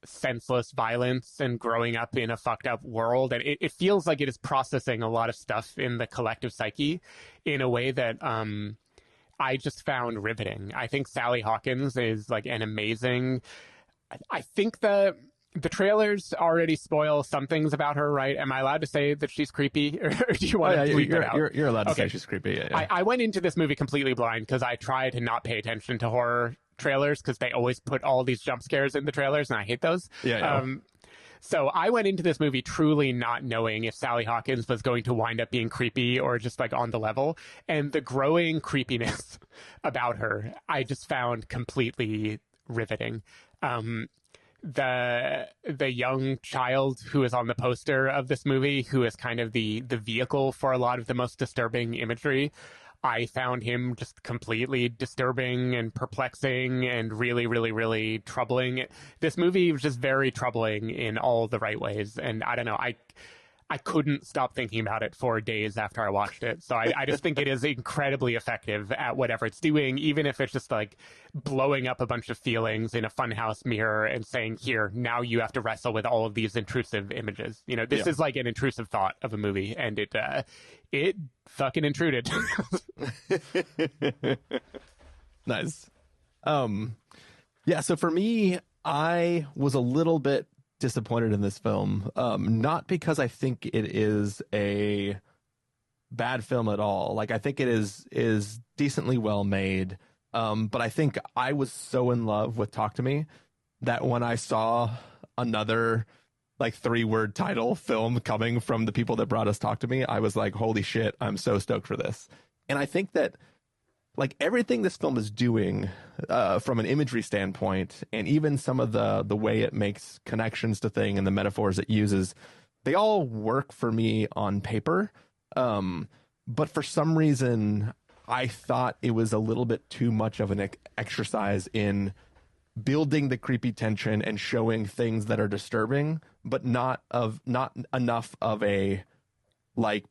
senseless violence and growing up in a fucked up world. And it feels like it is processing a lot of stuff in the collective psyche in a way that I just found riveting. I think Sally Hawkins is like an amazing, I think the trailers already spoil some things about her, right? Am I allowed to say that she's creepy, or do you want to leave that out? You're allowed to say she's creepy. Yeah. I went into this movie completely blind because I try to not pay attention to horror trailers because they always put all these jump scares in the trailers, and I hate those. So I went into this movie truly not knowing if Sally Hawkins was going to wind up being creepy or just like on the level. And the growing creepiness about her, I just found completely riveting. The young child who is on the poster of this movie, who is kind of the vehicle for a lot of the most disturbing imagery, I found him just completely disturbing and perplexing and really, really, really troubling. This movie was just very troubling in all the right ways. And I don't know, I couldn't stop thinking about it for days after I watched it. So I just think it is incredibly effective at whatever it's doing, even if it's just like blowing up a bunch of feelings in a funhouse mirror and saying, here, now you have to wrestle with all of these intrusive images. You know, this is like an intrusive thought of a movie, and it fucking intruded. Nice. Yeah, so for me, I was a little bit disappointed in this film, not because I think it is a bad film at all. Like, I think it is decently well made, but I think I was so in love with Talk to Me that when I saw another like 3-word title film coming from the people that brought us Talk to Me, I was like, holy shit, I'm so stoked for this. And I think that like everything this film is doing from an imagery standpoint, and even some of the way it makes connections to thing and the metaphors it uses, they all work for me on paper. But for some reason, I thought it was a little bit too much of an exercise in building the creepy tension and showing things that are disturbing, but not enough of a like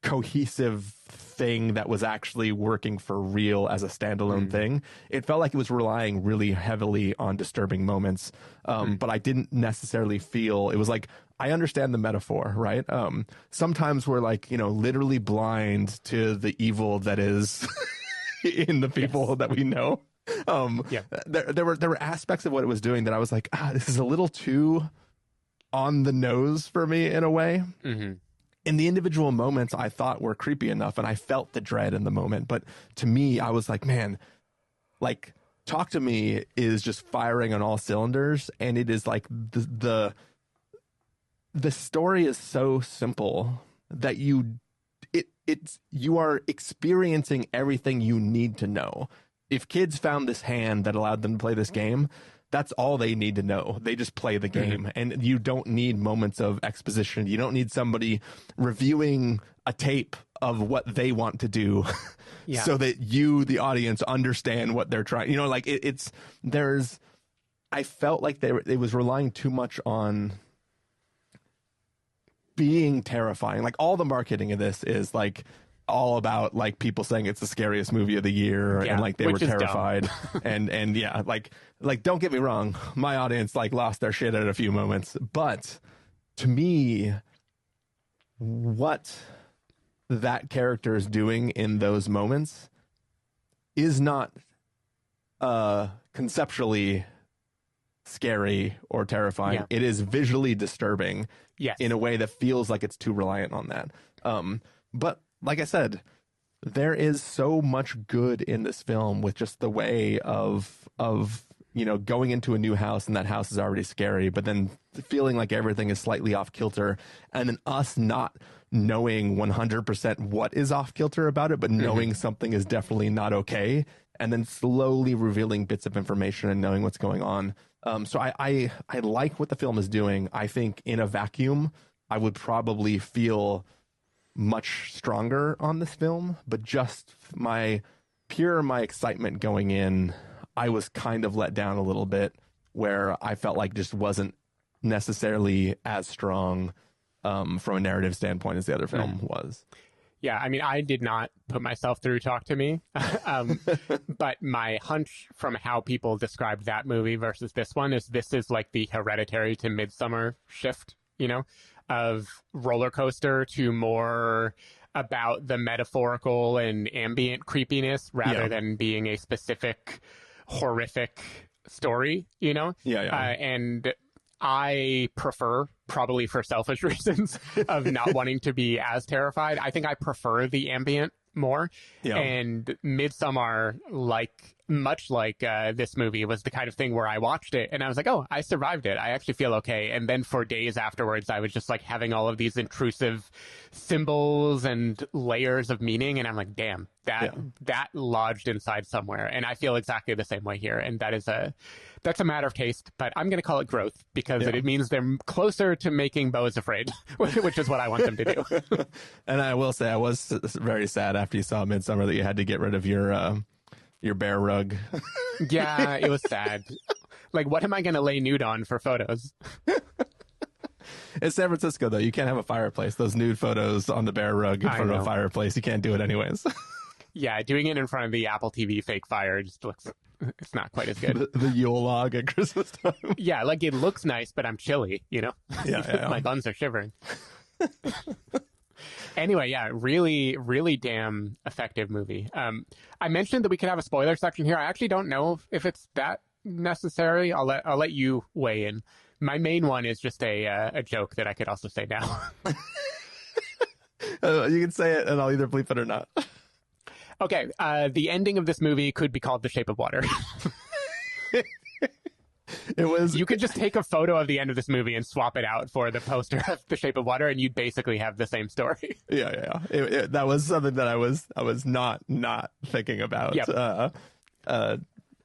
cohesive thing that was actually working for real as a standalone thing. It felt like it was relying really heavily on disturbing moments, but I didn't necessarily feel it was like, I understand the metaphor, right? Sometimes we're like, you know, literally blind to the evil that is in the people that we know. There were aspects of what it was doing that I was like, this is a little too on the nose for me in a way. In the individual moments, I thought were creepy enough, and I felt the dread in the moment. But to me, I was like, man, like Talk to Me is just firing on all cylinders, and it is like the story is so simple that you are experiencing everything you need to know. If kids found this hand that allowed them to play this game, that's all they need to know. They just play the game, and you don't need moments of exposition. You don't need somebody reviewing a tape of what they want to do so that you, the audience, understand what they're trying. You know, like I felt like it was relying too much on being terrifying. Like all the marketing of this is like all about like people saying it's the scariest movie of the year, and like they were terrified. and yeah, like don't get me wrong, my audience like lost their shit at a few moments, but to me, what that character is doing in those moments is not conceptually scary or terrifying. It is visually disturbing in a way that feels like it's too reliant on that. But like I said, there is so much good in this film with just the way of going into a new house and that house is already scary, but then feeling like everything is slightly off kilter, and then us not knowing 100% what is off kilter about it, but knowing something is definitely not okay, and then slowly revealing bits of information and knowing what's going on. So I like what the film is doing. I think in a vacuum, I would probably feel much stronger on this film, but just my excitement going in, I was kind of let down a little bit, where I felt like just wasn't necessarily as strong from a narrative standpoint as the other film was. Yeah, I mean, I did not put myself through Talk to Me, but my hunch from how people described that movie versus this one is this is like the Hereditary to Midsommar shift, of roller coaster to more about the metaphorical and ambient creepiness rather than being a specific horrific story, and I prefer, probably for selfish reasons of not wanting to be as terrified, I think I prefer the ambient more. And Midsommar, much like this movie, was the kind of thing where I watched it and I was like, oh, I survived it. I actually feel okay. And then for days afterwards, I was just like having all of these intrusive symbols and layers of meaning. And I'm like, damn, that lodged inside somewhere. And I feel exactly the same way here. And that's a matter of taste, but I'm going to call it growth because it means they're closer to making Bo is Afraid, which is what I want them to do. And I will say I was very sad after you saw Midsommar that you had to get rid of your bear rug. Yeah, it was sad. Like, what am I going to lay nude on for photos? It's San Francisco, though. You can't have a fireplace. Those nude photos on the bear rug in front of a fireplace, you can't do it anyways. Yeah, doing it in front of the Apple TV fake fire just looks... It's not quite as good. The Yule log at Christmas time. Yeah, like it looks nice, but I'm chilly, Yeah. My buns are shivering. Anyway, yeah, really, really damn effective movie. I mentioned that we could have a spoiler section here. I actually don't know if it's that necessary. I'll let you weigh in. My main one is just a joke that I could also say now. You can say it, and I'll either bleep it or not. Okay, the ending of this movie could be called The Shape of Water. You could just take a photo of the end of this movie and swap it out for the poster of The Shape of Water, and you'd basically have the same story. Yeah. That was something that I was not thinking about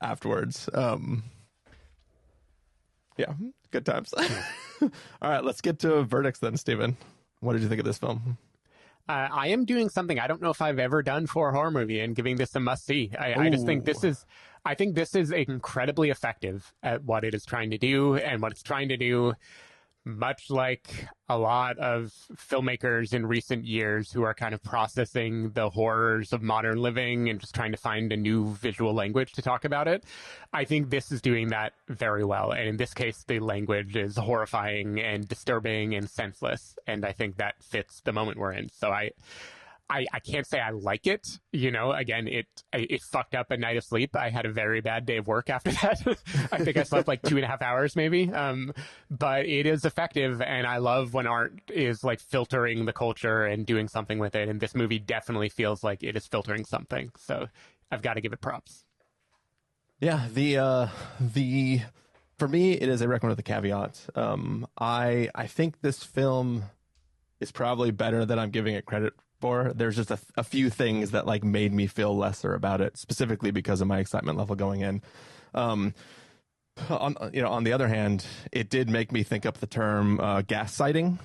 afterwards. Yeah, good times. All right, let's get to verdicts then, Stephen. What did you think of this film? I am doing something I don't know if I've ever done for a horror movie and giving this a must-see. I just think this is incredibly effective at what it is trying to do, and what it's trying to do, much like a lot of filmmakers in recent years who are kind of processing the horrors of modern living and just trying to find a new visual language to talk about it. I think this is doing that very well. And in this case, the language is horrifying and disturbing and senseless. And I think that fits the moment we're in. So I can't say I like it. Again, it fucked up a night of sleep. I had a very bad day of work after that. I think I slept like 2.5 hours maybe. But it is effective. And I love when art is like filtering the culture and doing something with it. And this movie definitely feels like it is filtering something. So I've got to give it props. Yeah. For me, it is a recommend with a caveat. I think this film is probably better than I'm giving it credit for. There's just a few things that like made me feel lesser about it, specifically because of my excitement level going in. On the other hand, it did make me think up the term gas sighting.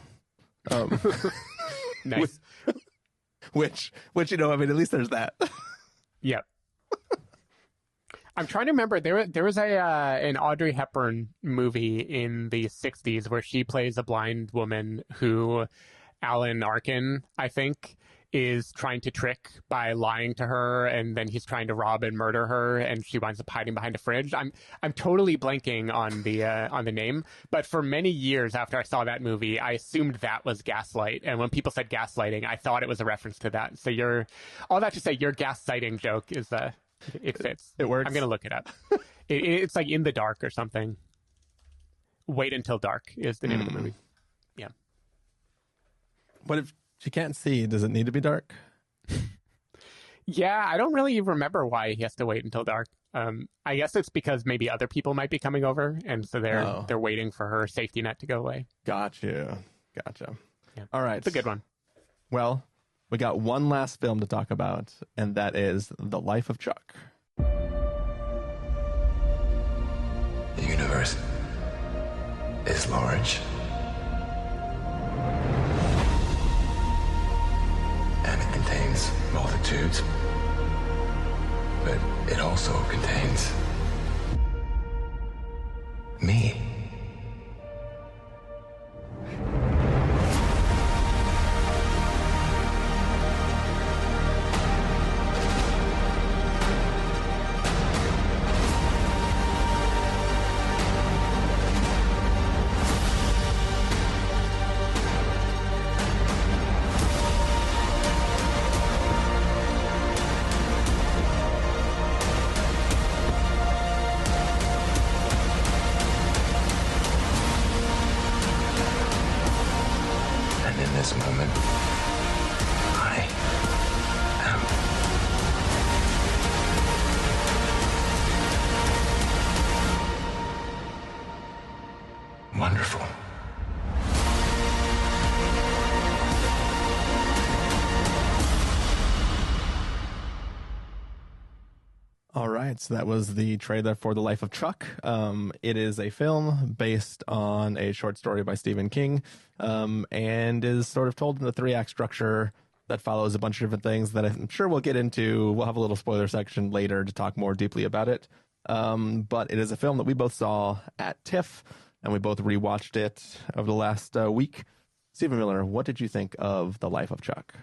Nice. Which at least there's that. Yep. I'm trying to remember. There was an Audrey Hepburn movie in the 60s where she plays a blind woman who Alan Arkin, I think, is trying to trick by lying to her, and then he's trying to rob and murder her, and she winds up hiding behind a fridge. I'm totally blanking on the name, but for many years after I saw that movie, I assumed that was Gaslight, and when people said gaslighting, I thought it was a reference to that. So all that to say, your gaslighting joke is it fits. It works. I'm gonna look it up. It's like In the Dark or something. Wait Until Dark is the name of the movie. Yeah. What if she can't see? Does it need to be dark? Yeah, I don't really remember why he has to wait until dark. I guess it's because maybe other people might be coming over, and so they're waiting for her safety net to go away. Gotcha. Yeah. All right. It's a good one. Well, we got one last film to talk about, and that is The Life of Chuck. The universe is large and it contains multitudes, but it also contains me. This moment, I am wonderful. All right, so that was the trailer for The Life of Chuck. It is a film based on a short story by Stephen King, and is sort of told in a 3-act structure that follows a bunch of different things that I'm sure we'll get into. We'll have a little spoiler section later to talk more deeply about it. But it is a film that we both saw at TIFF, and we both rewatched it over the last week. Stephen Miller, what did you think of The Life of Chuck?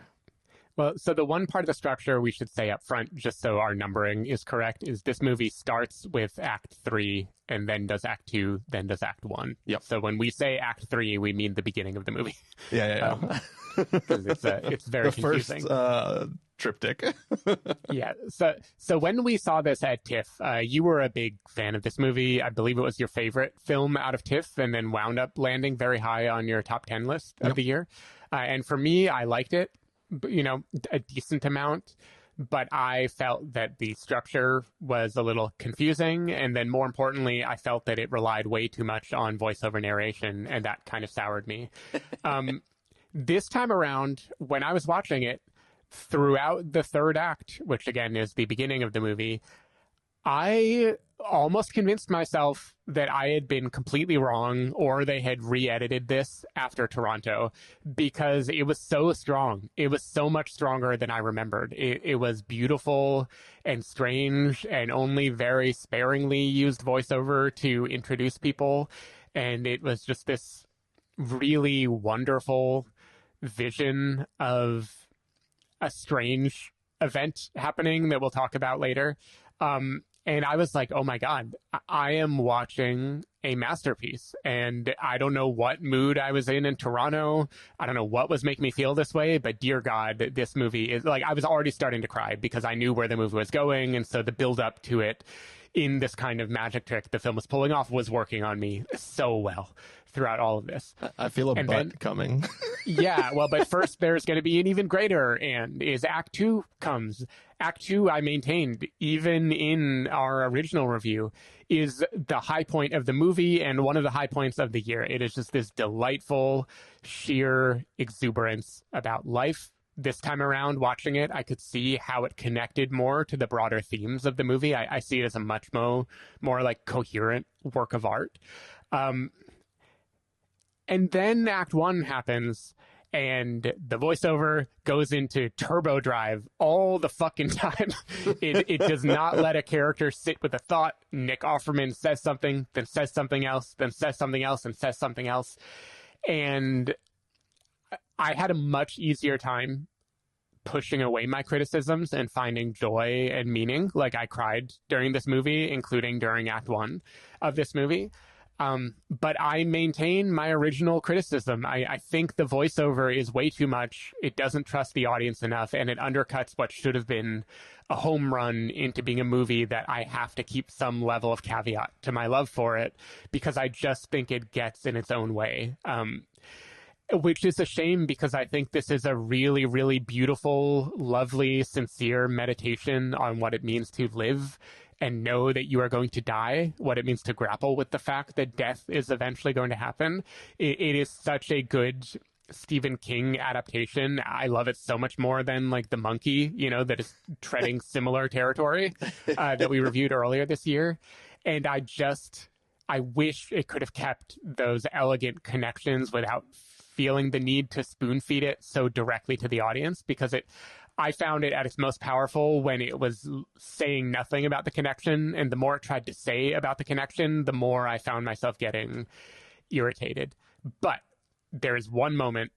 Well, so the one part of the structure we should say up front, just so our numbering is correct, is this movie starts with Act 3 and then does Act 2, then does Act 1. Yep. So when we say Act 3, we mean the beginning of the movie. Yeah. Because it's very confusing. The first triptych. Yeah. So when we saw this at TIFF, you were a big fan of this movie. I believe it was your favorite film out of TIFF, and then wound up landing very high on your top 10 list of the year. And for me, I liked it. A decent amount, but I felt that the structure was a little confusing, and then more importantly, I felt that it relied way too much on voiceover narration, and that kind of soured me. This time around, when I was watching it, throughout the third act, which again is the beginning of the movie, I almost convinced myself that I had been completely wrong, or they had re-edited this after Toronto, because it was so strong. It was so much stronger than I remembered. It was beautiful and strange, and only very sparingly used voiceover to introduce people. And it was just this really wonderful vision of a strange event happening that we'll talk about later. And I was like, oh my God, I am watching a masterpiece. And I don't know what mood I was in Toronto. I don't know what was making me feel this way, but dear God, this movie is like, I was already starting to cry because I knew where the movie was going. And so the build up to it in this kind of magic trick the film was pulling off was working on me so well throughout all of this. I feel a butt coming. Yeah, well, but first there's going to be an even greater and is Act 2 comes. Act 2, I maintained, even in our original review, is the high point of the movie and one of the high points of the year. It is just this delightful, sheer exuberance about life. This time around, watching it, I could see how it connected more to the broader themes of the movie. I see it as a much more like coherent work of art. And then Act 1 happens, and the voiceover goes into turbo drive all the fucking time. It does not let a character sit with a thought. Nick Offerman says something, then says something else, then says something else, and says something else. And I had a much easier time pushing away my criticisms and finding joy and meaning. Like, I cried during this movie, including during Act 1 of this movie. But I maintain my original criticism. I think the voiceover is way too much. It doesn't trust the audience enough, and it undercuts what should have been a home run into being a movie that I have to keep some level of caveat to my love for it, because I just think it gets in its own way. Which is a shame, because I think this is a really, really beautiful, lovely, sincere meditation on what it means to live and know that you are going to die, what it means to grapple with the fact that death is eventually going to happen. It is such a good Stephen King adaptation. I love it so much more than like The Monkey, that is treading similar territory that we reviewed earlier this year. And I wish it could have kept those elegant connections without feeling the need to spoon feed it so directly to the audience, because I found it at its most powerful when it was saying nothing about the connection, and the more it tried to say about the connection, the more I found myself getting irritated. But there is one moment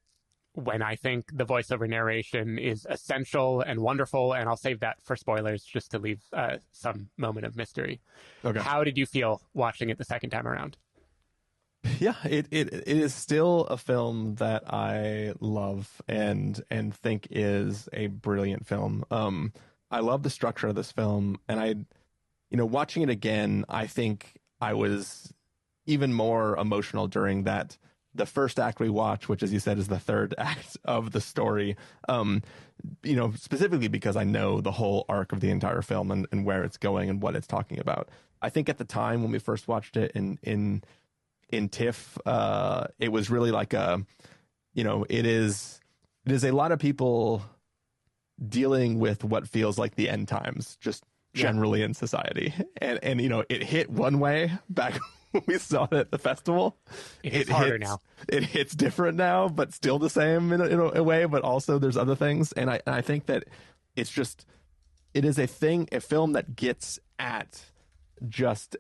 when I think the voiceover narration is essential and wonderful, and I'll save that for spoilers just to leave some moment of mystery. Okay. How did you feel watching it the second time around? Yeah, it is still a film that I love and think is a brilliant film. I love the structure of this film, and watching it again, I think I was even more emotional during the first act we watch, which, as you said, is the third act of the story. Specifically because I know the whole arc of the entire film and where it's going and what it's talking about. I think at the time when we first watched it in TIFF, it was really like it is a lot of people dealing with what feels like the end times, just generally in society. And it hit one way back when we saw it at the festival. It's harder now. It hits different now, but still the same in a way, but also there's other things. And I think that it is a film that gets at just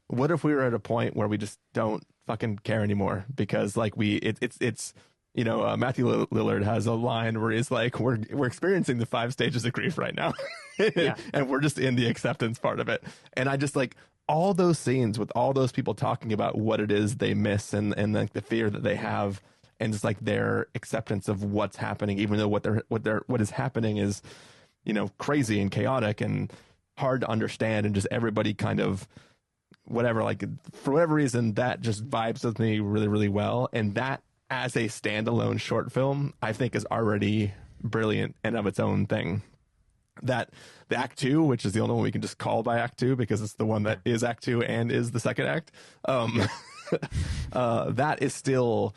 what if we were at a point where we just don't fucking care anymore? Because Matthew Lillard has a line where he's like, we're experiencing the 5 stages of grief right now. And we're just in the acceptance part of it. And I just like all those scenes with all those people talking about what it is they miss and like the fear that they have, and just like their acceptance of what's happening, even though what is happening is, crazy and chaotic and hard to understand, and just everybody kind of whatever, like for whatever reason, that just vibes with me really, really well. And that as a standalone short film, I think is already brilliant and of its own thing. That the Act 2, which is the only one we can just call by Act 2 because it's the one that is Act 2 and is the second act, that is still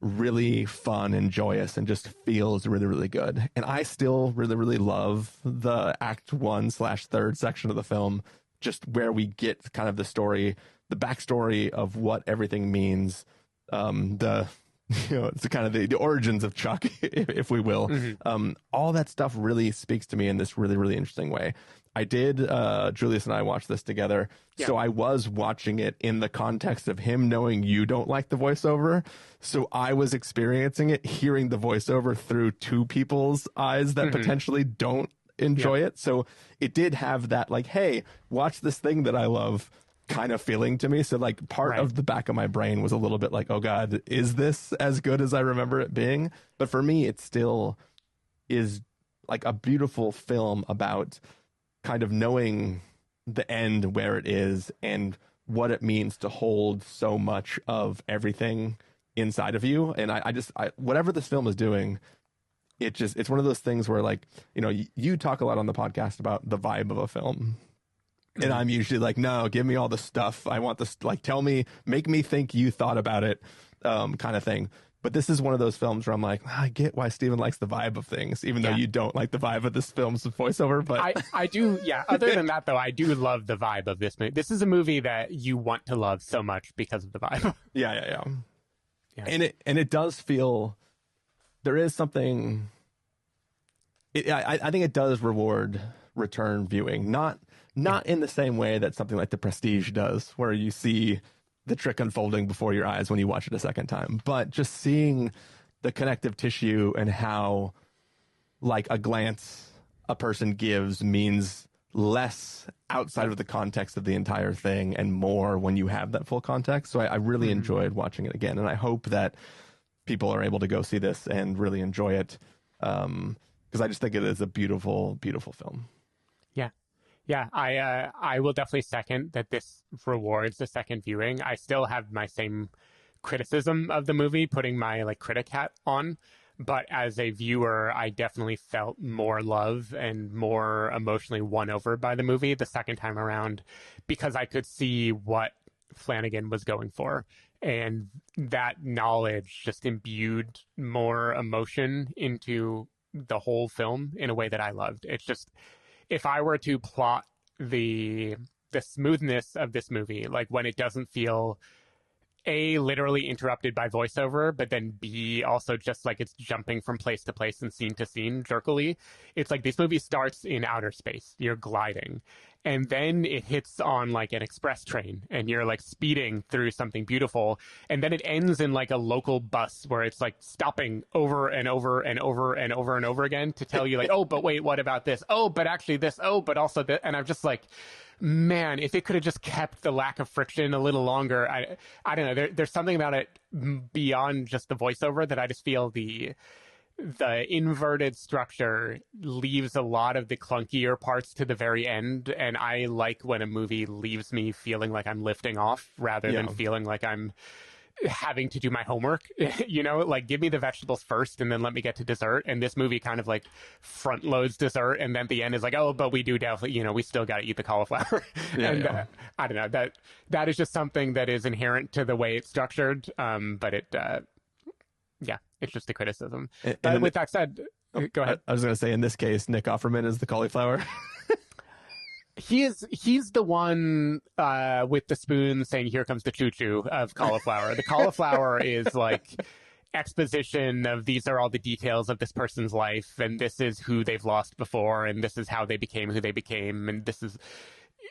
really fun and joyous and just feels really, really good. And I still really, really love the Act 1/3 section of the film, just where we get kind of the story, the backstory of what everything means, it's kind of the origins of Chuck, if we will. Mm-hmm. All that stuff really speaks to me in this really, really interesting way. I did, Julius and I watched this together, so I was watching it in the context of him knowing you don't like the voiceover, so I was experiencing it, hearing the voiceover through two people's eyes that potentially don't enjoy it. So it did have that like, hey, watch this thing that I love kind of feeling to me. So like part of the back of my brain was a little bit like, oh God, is this as good as I remember it being? But for me, it still is like a beautiful film about kind of knowing the end, where it is, and what it means to hold so much of everything inside of you. And I whatever this film is doing, it's one of those things where, like, you talk a lot on the podcast about the vibe of a film. And I'm usually like, no, give me all the stuff. I want this, like, make me think you thought about it, kind of thing. But this is one of those films where I'm like, I get why Steven likes the vibe of things, even though you don't like the vibe of this film's voiceover. But I do, yeah. Other than that, though, I do love the vibe of this movie. This is a movie that you want to love so much because of the vibe. Yeah. And it does feel, there is something. I think it does reward return viewing, not in the same way that something like The Prestige does, where you see the trick unfolding before your eyes when you watch it a second time, but just seeing the connective tissue and how, like, a glance a person gives means less outside of the context of the entire thing and more when you have that full context. So I really enjoyed watching it again, and I hope that people are able to go see this and really enjoy it, because I just think it is a beautiful, beautiful film. Yeah, I will definitely second that this rewards the second viewing. I still have my same criticism of the movie, putting my critic hat on, but as a viewer, I definitely felt more love and more emotionally won over by the movie the second time around, because I could see what Flanagan was going for, and that knowledge just imbued more emotion into the whole film in a way that I loved. It's just, if I were to plot the smoothness of this movie, like when it doesn't feel A, literally interrupted by voiceover, but then B, also just like it's jumping from place to place and scene to scene jerkily. It's like this movie starts in outer space. You're gliding. And then it hits on like an express train and you're like speeding through something beautiful. And then it ends in like a local bus where it's like stopping over and over and over and over and over again to tell you like, oh, but wait, what about this? Oh, but actually this. Oh, but also this. And I'm just like, man, if it could have just kept the lack of friction a little longer, I don't know. There's something about it beyond just the voiceover that I just feel the inverted structure leaves a lot of the clunkier parts to the very end. And I like when a movie leaves me feeling like I'm lifting off rather than feeling like I'm having to do my homework, like give me the vegetables first and then let me get to dessert. And this movie kind of like front loads dessert, and then at the end is like, oh, but we do definitely, we still got to eat the cauliflower. I don't know, that is just something that is inherent to the way it's structured. But it's just a criticism. But with that said, go ahead. I was going to say, in this case, Nick Offerman is the cauliflower. He's the one with the spoon saying, here comes the choo-choo of cauliflower. The cauliflower is like exposition of these are all the details of this person's life, and this is who they've lost before, and this is how they became who they became, and this is,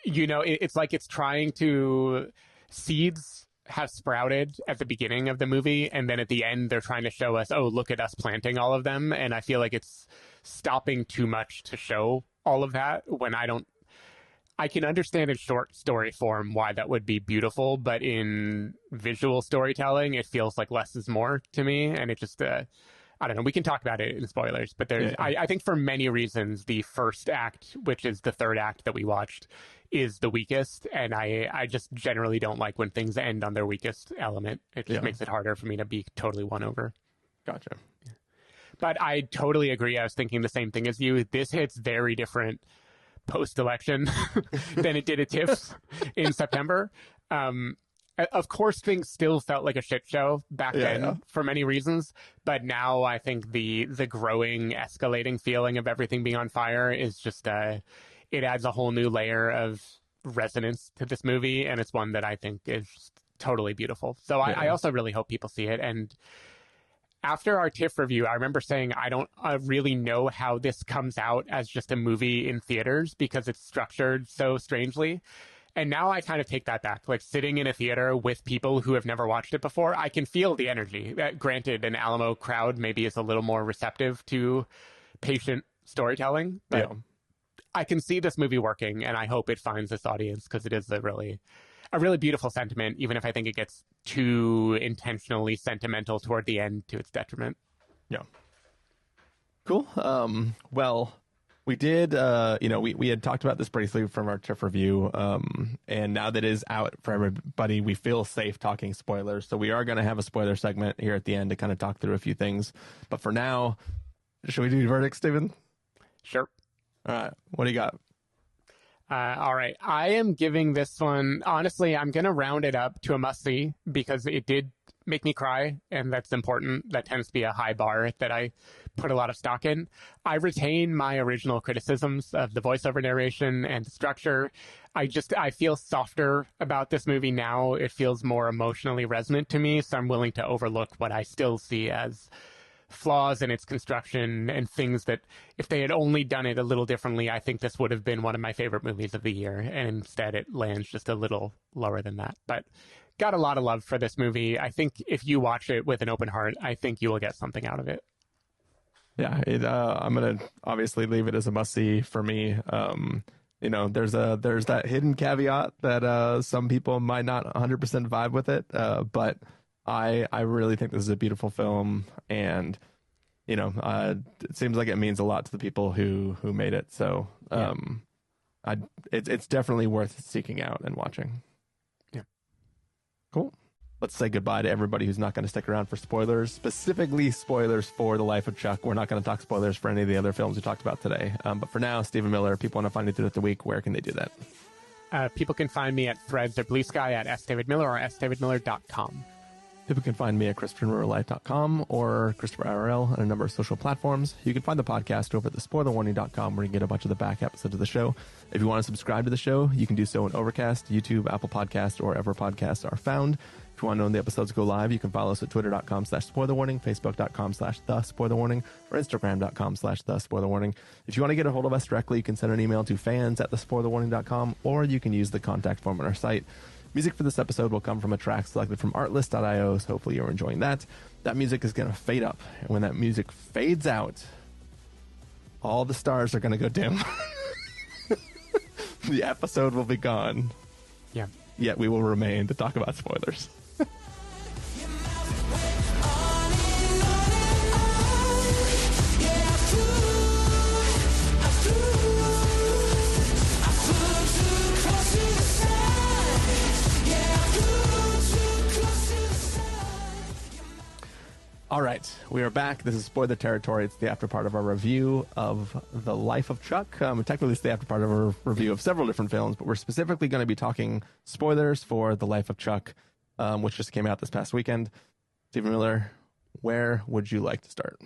it's like it's trying to, seeds have sprouted at the beginning of the movie, and then at the end they're trying to show us, oh, look at us planting all of them, and I feel like it's stopping too much to show all of that when I can understand in short story form why that would be beautiful, but in visual storytelling, it feels like less is more to me. And it just, I don't know, we can talk about it in spoilers, but I think for many reasons, the first act, which is the third act that we watched, is the weakest. And I just generally don't like when things end on their weakest element. It just makes it harder for me to be totally won over. Gotcha. But I totally agree. I was thinking the same thing as you. This hits very different post-election than it did at TIFF in September. Of course, things still felt like a shit show back then for many reasons, but now I think the growing, escalating feeling of everything being on fire is just, it adds a whole new layer of resonance to this movie, and it's one that I think is just totally beautiful. So I also really hope people see it, and after our TIFF review, I remember saying I don't really know how this comes out as just a movie in theaters because it's structured so strangely. And now I kind of take that back. Like sitting in a theater with people who have never watched it before, I can feel the energy. Granted, an Alamo crowd maybe is a little more receptive to patient storytelling, but I can see this movie working, and I hope it finds this audience because it is a really beautiful sentiment, even if I think it gets too intentionally sentimental toward the end to its detriment. Yeah. Cool. Well, we did, we had talked about this briefly from our TIFF review, and now that it is out for everybody, we feel safe talking spoilers. So we are going to have a spoiler segment here at the end to kind of talk through a few things. But for now, should we do verdicts, Stephen? Sure. All right. What do you got? All right. I am giving this one, honestly, I'm going to round it up to a must-see because it did make me cry, and that's important. That tends to be a high bar that I put a lot of stock in. I retain my original criticisms of the voiceover narration and the structure. I feel softer about this movie now. It feels more emotionally resonant to me, so I'm willing to overlook what I still see as flaws in its construction and things that if they had only done it a little differently, I think this would have been one of my favorite movies of the year. And instead it lands just a little lower than that. But got a lot of love for this movie. I think if you watch it with an open heart, I think you will get something out of it. Yeah, I'm going to obviously leave it as a must-see for me. You know, there's that hidden caveat that some people might not 100% vibe with it, but I really think this is a beautiful film, and you know, it seems like it means a lot to the people who made it. So it's definitely worth seeking out and watching. Yeah, cool. Let's say goodbye to everybody who's not going to stick around for spoilers, specifically spoilers for The Life of Chuck. We're not going to talk spoilers for any of the other films we talked about today. But for now, Stephen Miller, people want to find you throughout the week. Where can they do that? People can find me at Threads or Blue Sky at sdavidmiller or sdavidmiller.com. People can find me at ChristopherMillerLife.com or Christopher IRL on a number of social platforms. You can find the podcast over at thespoilerwarning.com, where you can get a bunch of the back episodes of the show. If you want to subscribe to the show, you can do so on Overcast, YouTube, Apple Podcasts, or wherever podcasts are found. If you want to know when the episodes go live, you can follow us at twitter.com/spoilerwarning, facebook.com/thespoilerwarning, or instagram.com/thespoilerwarning. If you want to get a hold of us directly, you can send an email to fans@thespoilerwarning.com, or you can use the contact form on our site. Music for this episode will come from a track selected from artlist.io, so hopefully you're enjoying that. That music is going to fade up, and when that music fades out, all the stars are going to go dim. The episode will be gone. Yeah. Yet we will remain to talk about spoilers. All right, we are back. This is Spoiler Territory. It's the after part of our review of The Life of Chuck. Technically, it's the after part of our review of several different films, but we're specifically going to be talking spoilers for The Life of Chuck, which just came out this past weekend. Stephen Miller, where would you like to start?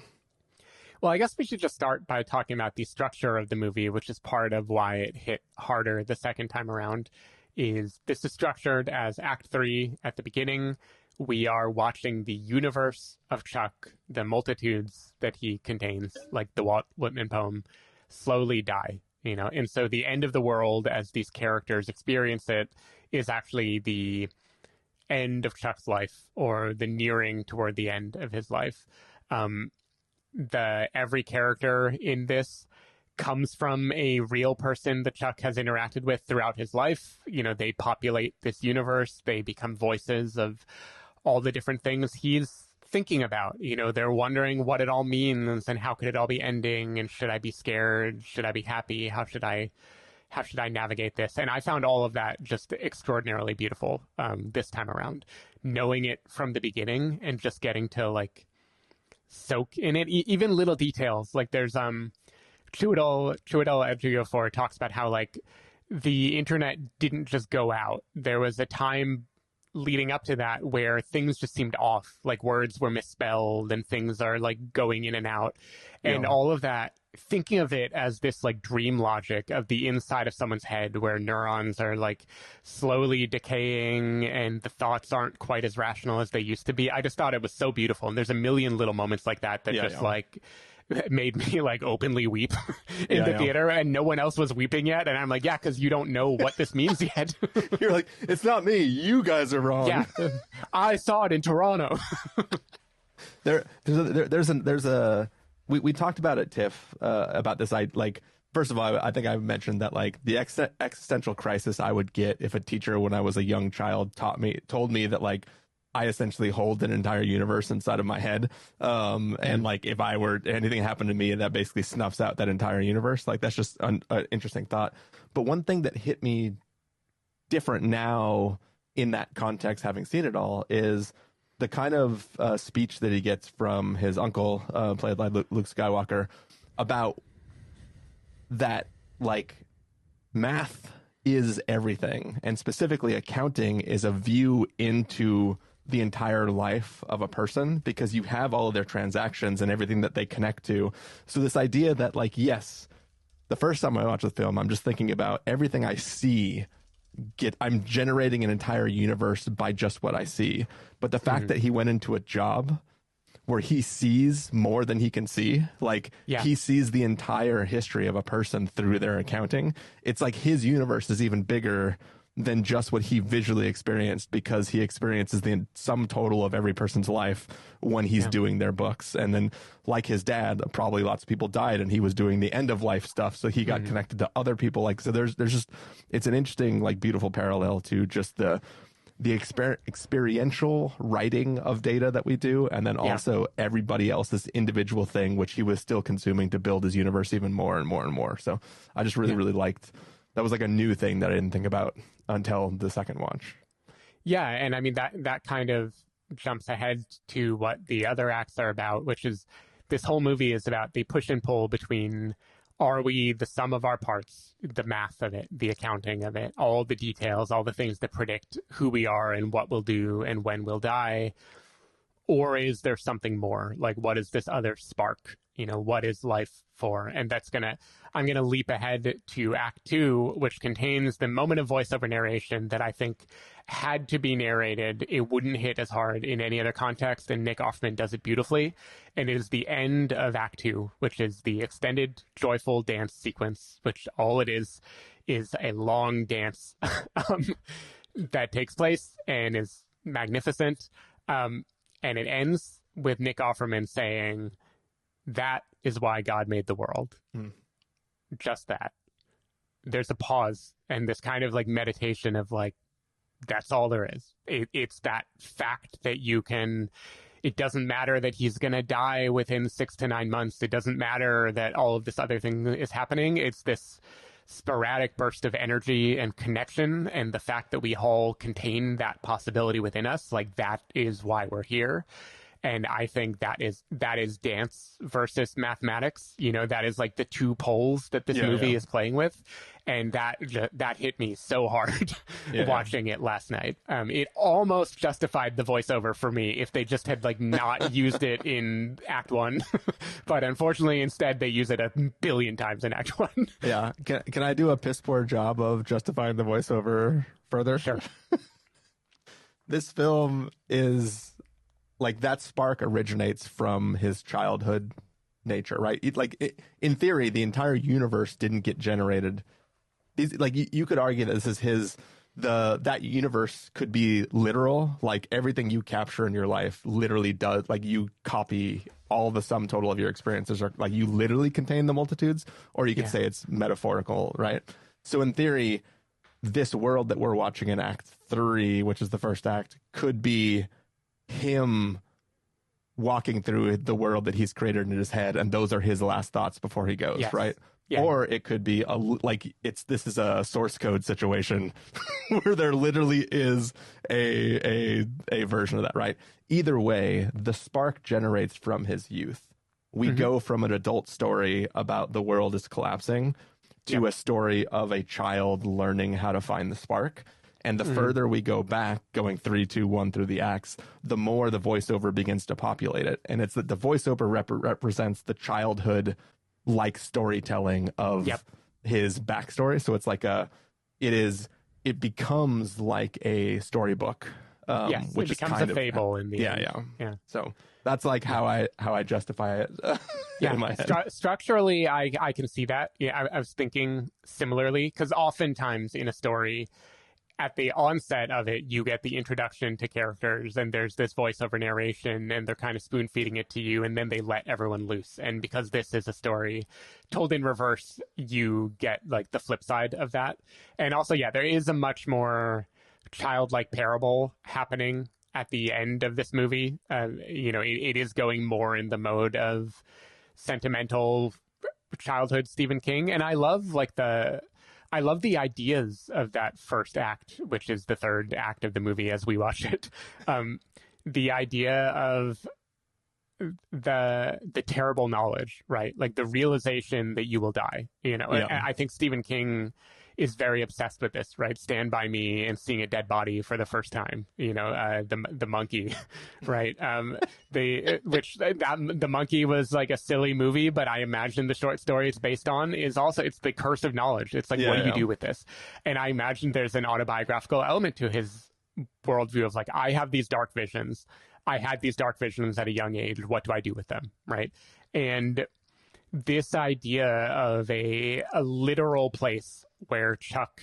Well, I guess we should just start by talking about the structure of the movie, which is part of why it hit harder the second time around. This is structured as Act 3 at the beginning. We are watching the universe of Chuck, the multitudes that he contains, like the Walt Whitman poem, slowly die, you know. And so the end of the world, as these characters experience it, is actually the end of Chuck's life, or the nearing toward the end of his life. Every character in this comes from a real person that Chuck has interacted with throughout his life. You know, they populate this universe. They become voices of all the different things he's thinking about. You know, they're wondering what it all means and how could it all be ending, and should I be scared? Should I be happy? How should I navigate this? And I found all of that just extraordinarily beautiful this time around, knowing it from the beginning and just getting to like soak in it. Even little details, like there's Chiwetel Ejiofor talks about how like the internet didn't just go out. There was a time leading up to that where things just seemed off, like words were misspelled and things are like going in and out. And all of that, thinking of it as this like dream logic of the inside of someone's head where neurons are like slowly decaying and the thoughts aren't quite as rational as they used to be. I just thought it was so beautiful. And there's a million little moments like that like made me like openly weep in the theater, and no one else was weeping yet. And I'm like, yeah, because you don't know what this means yet. You're like, it's not me. You guys are wrong. Yeah, I saw it in Toronto. We talked about it, Tiff, about this. First of all, I think I mentioned that like the existential crisis I would get if a teacher when I was a young child told me that like I essentially hold an entire universe inside of my head. And like, if anything happened to me, that basically snuffs out that entire universe. Like, that's just an interesting thought. But one thing that hit me different now in that context, having seen it all, is the kind of speech that he gets from his uncle, played by Luke Skywalker, about that, like, math is everything. And specifically accounting is a view into the entire life of a person, because you have all of their transactions and everything that they connect to. So this idea that, like, yes, the first time I watch the film, I'm just thinking about everything I see. I'm generating an entire universe by just what I see. But the fact that he went into a job where he sees more than he can see, like he sees the entire history of a person through their accounting. It's like his universe is even bigger than just what he visually experienced, because he experiences the sum total of every person's life when he's doing their books. And then, like his dad, probably lots of people died and he was doing the end of life stuff, so he got connected to other people. Like, so there's just, it's an interesting, like, beautiful parallel to just the experiential writing of Data that we do, and then also everybody else's individual thing, which he was still consuming to build his universe even more and more and more. So I just really liked, that was like a new thing that I didn't think about until the second watch. Yeah, and I mean, that kind of jumps ahead to what the other acts are about, which is this whole movie is about the push and pull between, are we the sum of our parts, the math of it, the accounting of it, all the details, all the things that predict who we are and what we'll do and when we'll die? Or is there something more? Like, what is this other spark? You know, what is life for? And I'm going to leap ahead to Act 2, which contains the moment of voiceover narration that I think had to be narrated. It wouldn't hit as hard in any other context, and Nick Offerman does it beautifully. And it is the end of Act 2, which is the extended, joyful dance sequence, which all it is a long dance that takes place and is magnificent. And it ends with Nick Offerman saying, "That is why God made the world." Just that. There's a pause and this kind of like meditation of like, that's all there is. It's that fact that it doesn't matter that he's going to die within 6 to 9 months. It doesn't matter that all of this other thing is happening. It's this sporadic burst of energy and connection, and the fact that we all contain that possibility within us, like, that is why we're here. And I think that is dance versus mathematics. You know, that is like the two poles that this movie is playing with. And that hit me so hard watching it last night. It almost justified the voiceover for me if they just had like not used it in Act 1. But unfortunately, instead, they use it a billion times in Act 1. Yeah. Can I do a piss poor job of justifying the voiceover further? Sure. This film is... like, that spark originates from his childhood nature, right? In theory, the entire universe didn't get generated. You could argue that this is that universe could be literal. Like, everything you capture in your life literally does, like, you copy all the sum total of your experiences, or like, you literally contain the multitudes, or you could say it's metaphorical, right? So in theory, this world that we're watching in Act 3, which is the first act, could be him walking through the world that he's created in his head, and those are his last thoughts before he goes, right? Yeah. Or it could be this is a source code situation where there literally is a version of that, right? Either way, the spark generates from his youth. We go from an adult story about the world is collapsing to a story of a child learning how to find the spark. And the further we go back, going 3, 2, 1 through the acts, the more the voiceover begins to populate it. And it's that the voiceover represents the childhood-like storytelling of his backstory. So it's like it becomes like a storybook. Which it becomes a fable in the end. Yeah. So that's like how I justify it in my head. Structurally, I can see that. Yeah, I was thinking similarly, because oftentimes in a story, at the onset of it, you get the introduction to characters, and there's this voiceover narration, and they're kind of spoon feeding it to you, and then they let everyone loose. And because this is a story told in reverse, you get like the flip side of that. And also, there is a much more childlike parable happening at the end of this movie. It is going more in the mode of sentimental childhood Stephen King, and I love the ideas of that first act, which is the third act of the movie as we watch it. The idea of the terrible knowledge, right? Like the realization that you will die, I think Stephen King is very obsessed with this, right? Stand By Me and seeing a dead body for the first time, the monkey, right? The monkey was like a silly movie, but I imagine the short story it's based on is also, it's the curse of knowledge. It's like, what do you do with this? And I imagine there's an autobiographical element to his worldview of like, I have these dark visions. I had these dark visions at a young age. What do I do with them? Right. And this idea of a literal place where Chuck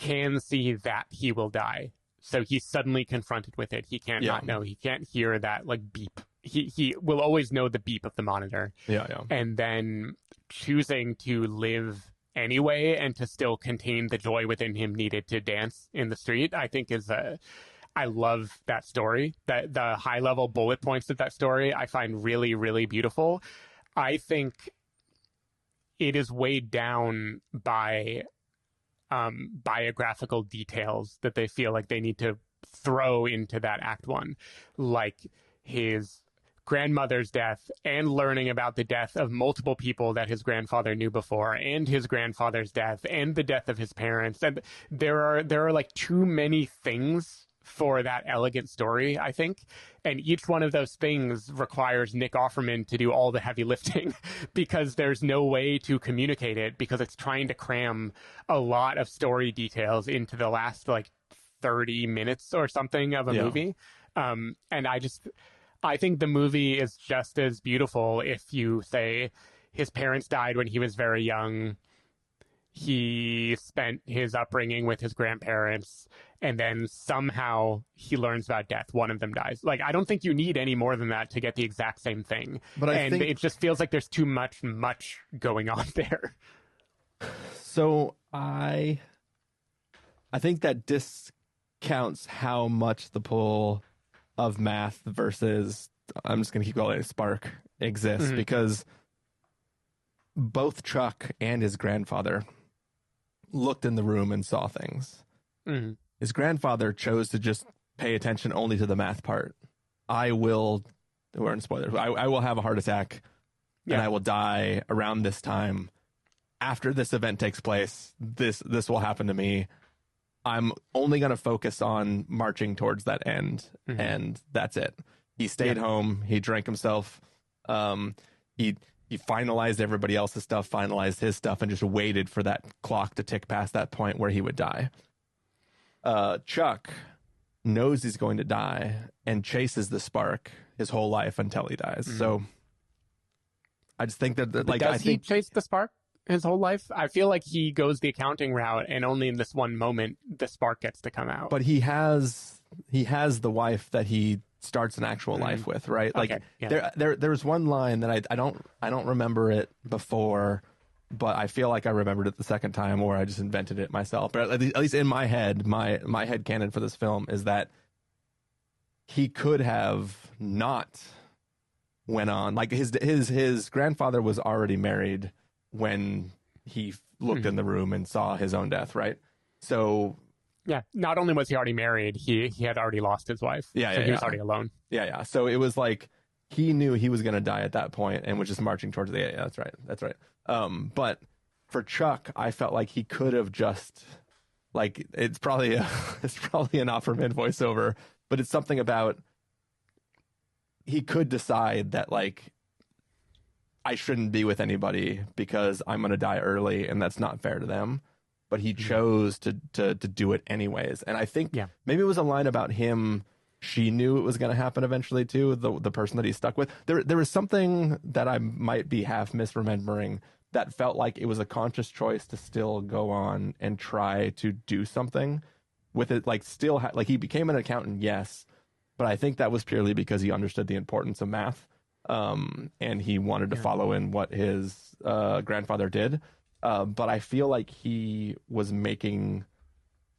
can see that he will die. So he's suddenly confronted with it. He can't not know. He can't hear that like beep. He will always know the beep of the monitor. Yeah. And then choosing to live anyway and to still contain the joy within him needed to dance in the street, I think I love that story. That the high level bullet points of that story I find really, really beautiful. I think it is weighed down by biographical details that they feel like they need to throw into that act one, like his grandmother's death and learning about the death of multiple people that his grandfather knew before, and his grandfather's death and the death of his parents. And there are like too many things for that elegant story, I think. And each one of those things requires Nick Offerman to do all the heavy lifting because there's no way to communicate it, because it's trying to cram a lot of story details into the last like 30 minutes or something of a movie. And I think the movie is just as beautiful if you say his parents died when he was very young. He spent his upbringing with his grandparents, and then somehow he learns about death. One of them dies. Like, I don't think you need any more than that to get the exact same thing. But I think it just feels like there's too much going on there. So I think that discounts how much the pull of math versus, I'm just going to keep calling it spark, exists, because both Chuck and his grandfather looked in the room and saw things. His grandfather chose to just pay attention only to the math part. We're in spoilers, I will have a heart attack and I will die around this time. After this event takes place, this will happen to me. I'm only going to focus on marching towards that end, and that's it. He stayed home. He drank himself. He finalized everybody else's stuff, finalized his stuff, and just waited for that clock to tick past that point where he would die. Chuck knows he's going to die and chases the spark his whole life until he dies. So I just think that does he chase the spark his whole life? I feel like he goes the accounting route, and only in this one moment the spark gets to come out. But he has the wife that he starts an actual life with, right? Like there's one line that I don't remember it before, but I feel like I remembered it the second time, or I just invented it myself. But at least in my head, my head canon for this film is that he could have not went on. Like his grandfather was already married when he looked in the room and saw his own death, right? So yeah, not only was he already married, he had already lost his wife. He was already alone. Yeah. So it was like he knew he was going to die at that point and was just marching towards the. Yeah, that's right. But for Chuck, I felt like he could have just, like, it's probably an Offerman voiceover, but it's something about he could decide that, like, I shouldn't be with anybody because I'm going to die early and that's not fair to them. But he chose to do it anyways. And I think maybe it was a line about him. She knew it was going to happen eventually too, the person that he stuck with. There was something that I might be half misremembering that felt like it was a conscious choice to still go on and try to do something with it. Like like he became an accountant, yes. But I think that was purely because he understood the importance of math. And he wanted to follow in what his grandfather did. But I feel like he was making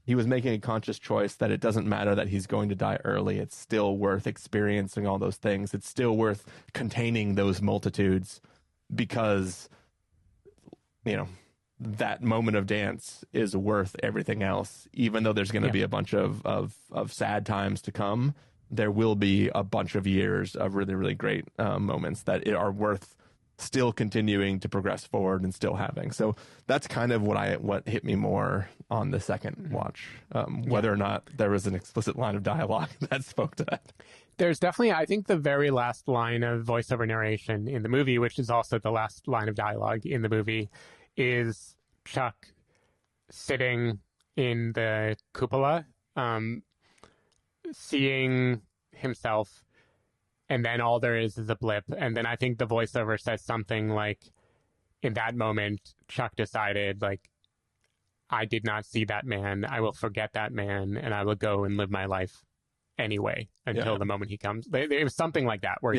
a conscious choice that it doesn't matter that he's going to die early. It's still worth experiencing all those things. It's still worth containing those multitudes because, you know, that moment of dance is worth everything else. Even though there's going to be a bunch of sad times to come, there will be a bunch of years of really, really great moments that are worth still continuing to progress forward and still having. So that's kind of what hit me more on the second watch, whether or not there was an explicit line of dialogue that spoke to that. There's definitely, I think, the very last line of voiceover narration in the movie, which is also the last line of dialogue in the movie, is Chuck sitting in the cupola, seeing himself, and then all there is a blip. And then I think the voiceover says something like, in that moment, Chuck decided, like, I did not see that man. I will forget that man, and I will go and live my life anyway until the moment he comes. It was something like that where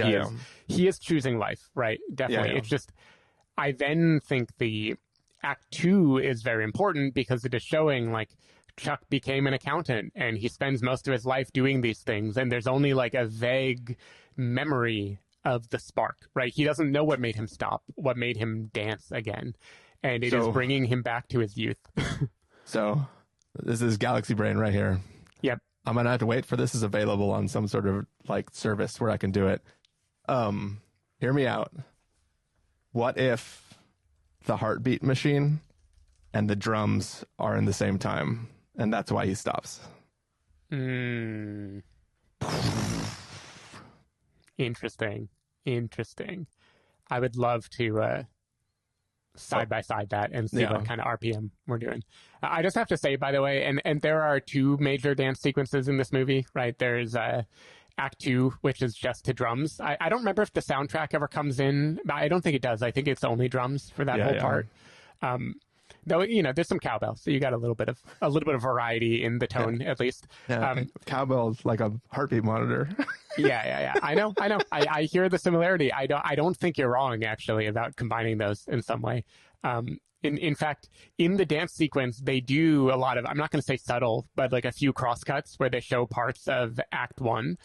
he is choosing life, right? Definitely. It's just, I then think the Act 2 is very important because it is showing like Chuck became an accountant and he spends most of his life doing these things, and there's only like a vague memory of the spark, right? He doesn't know what made him stop, what made him dance again, and it is bringing him back to his youth. So this is Galaxy Brain right here. Yep. I'm gonna have to wait for this is available on some sort of like service where I can do it. Hear me out. What if the heartbeat machine and the drums are in the same time, and that's why he stops? Interesting. I would love to side by side that and see what kind of RPM we're doing. I just have to say, by the way, and there are two major dance sequences in this movie, right? There's Act 2, which is just to drums. I don't remember if the soundtrack ever comes in. I don't think it does. I think it's only drums for that whole part. Though, there's some cowbell, so you got a little bit of variety in the tone, at least. Cowbell's like a heartbeat monitor. Yeah. I know. I hear the similarity. I don't think you're wrong, actually, about combining those in some way. In fact, in the dance sequence, they do a lot of, I'm not going to say subtle, but like a few crosscuts where they show parts of Act 1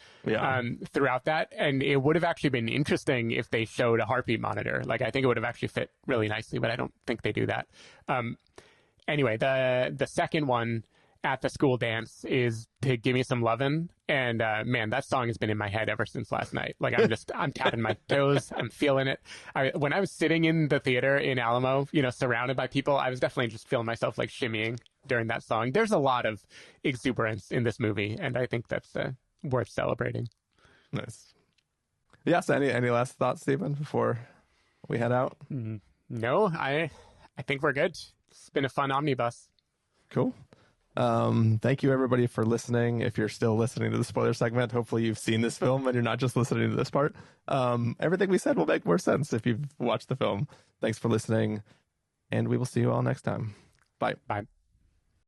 throughout that. And it would have actually been interesting if they showed a heartbeat monitor. Like, I think it would have actually fit really nicely, but I don't think they do that. Anyway, the second one at the school dance is to Give Me Some Lovin'. And man, that song has been in my head ever since last night. Like, I'm tapping my toes. I'm feeling it. When I was sitting in the theater in Alamo, surrounded by people, I was definitely just feeling myself like shimmying during that song. There's a lot of exuberance in this movie, and I think that's worth celebrating. Nice. Yes. Any last thoughts, Stephen, before we head out? No, I think we're good. It's been a fun omnibus. Cool. Thank you everybody for listening. If you're still listening to the spoiler segment, hopefully you've seen this film and you're not just listening to this part. Everything we said will make more sense if you've watched the film. Thanks for listening, and we will see you all next time. Bye. Bye.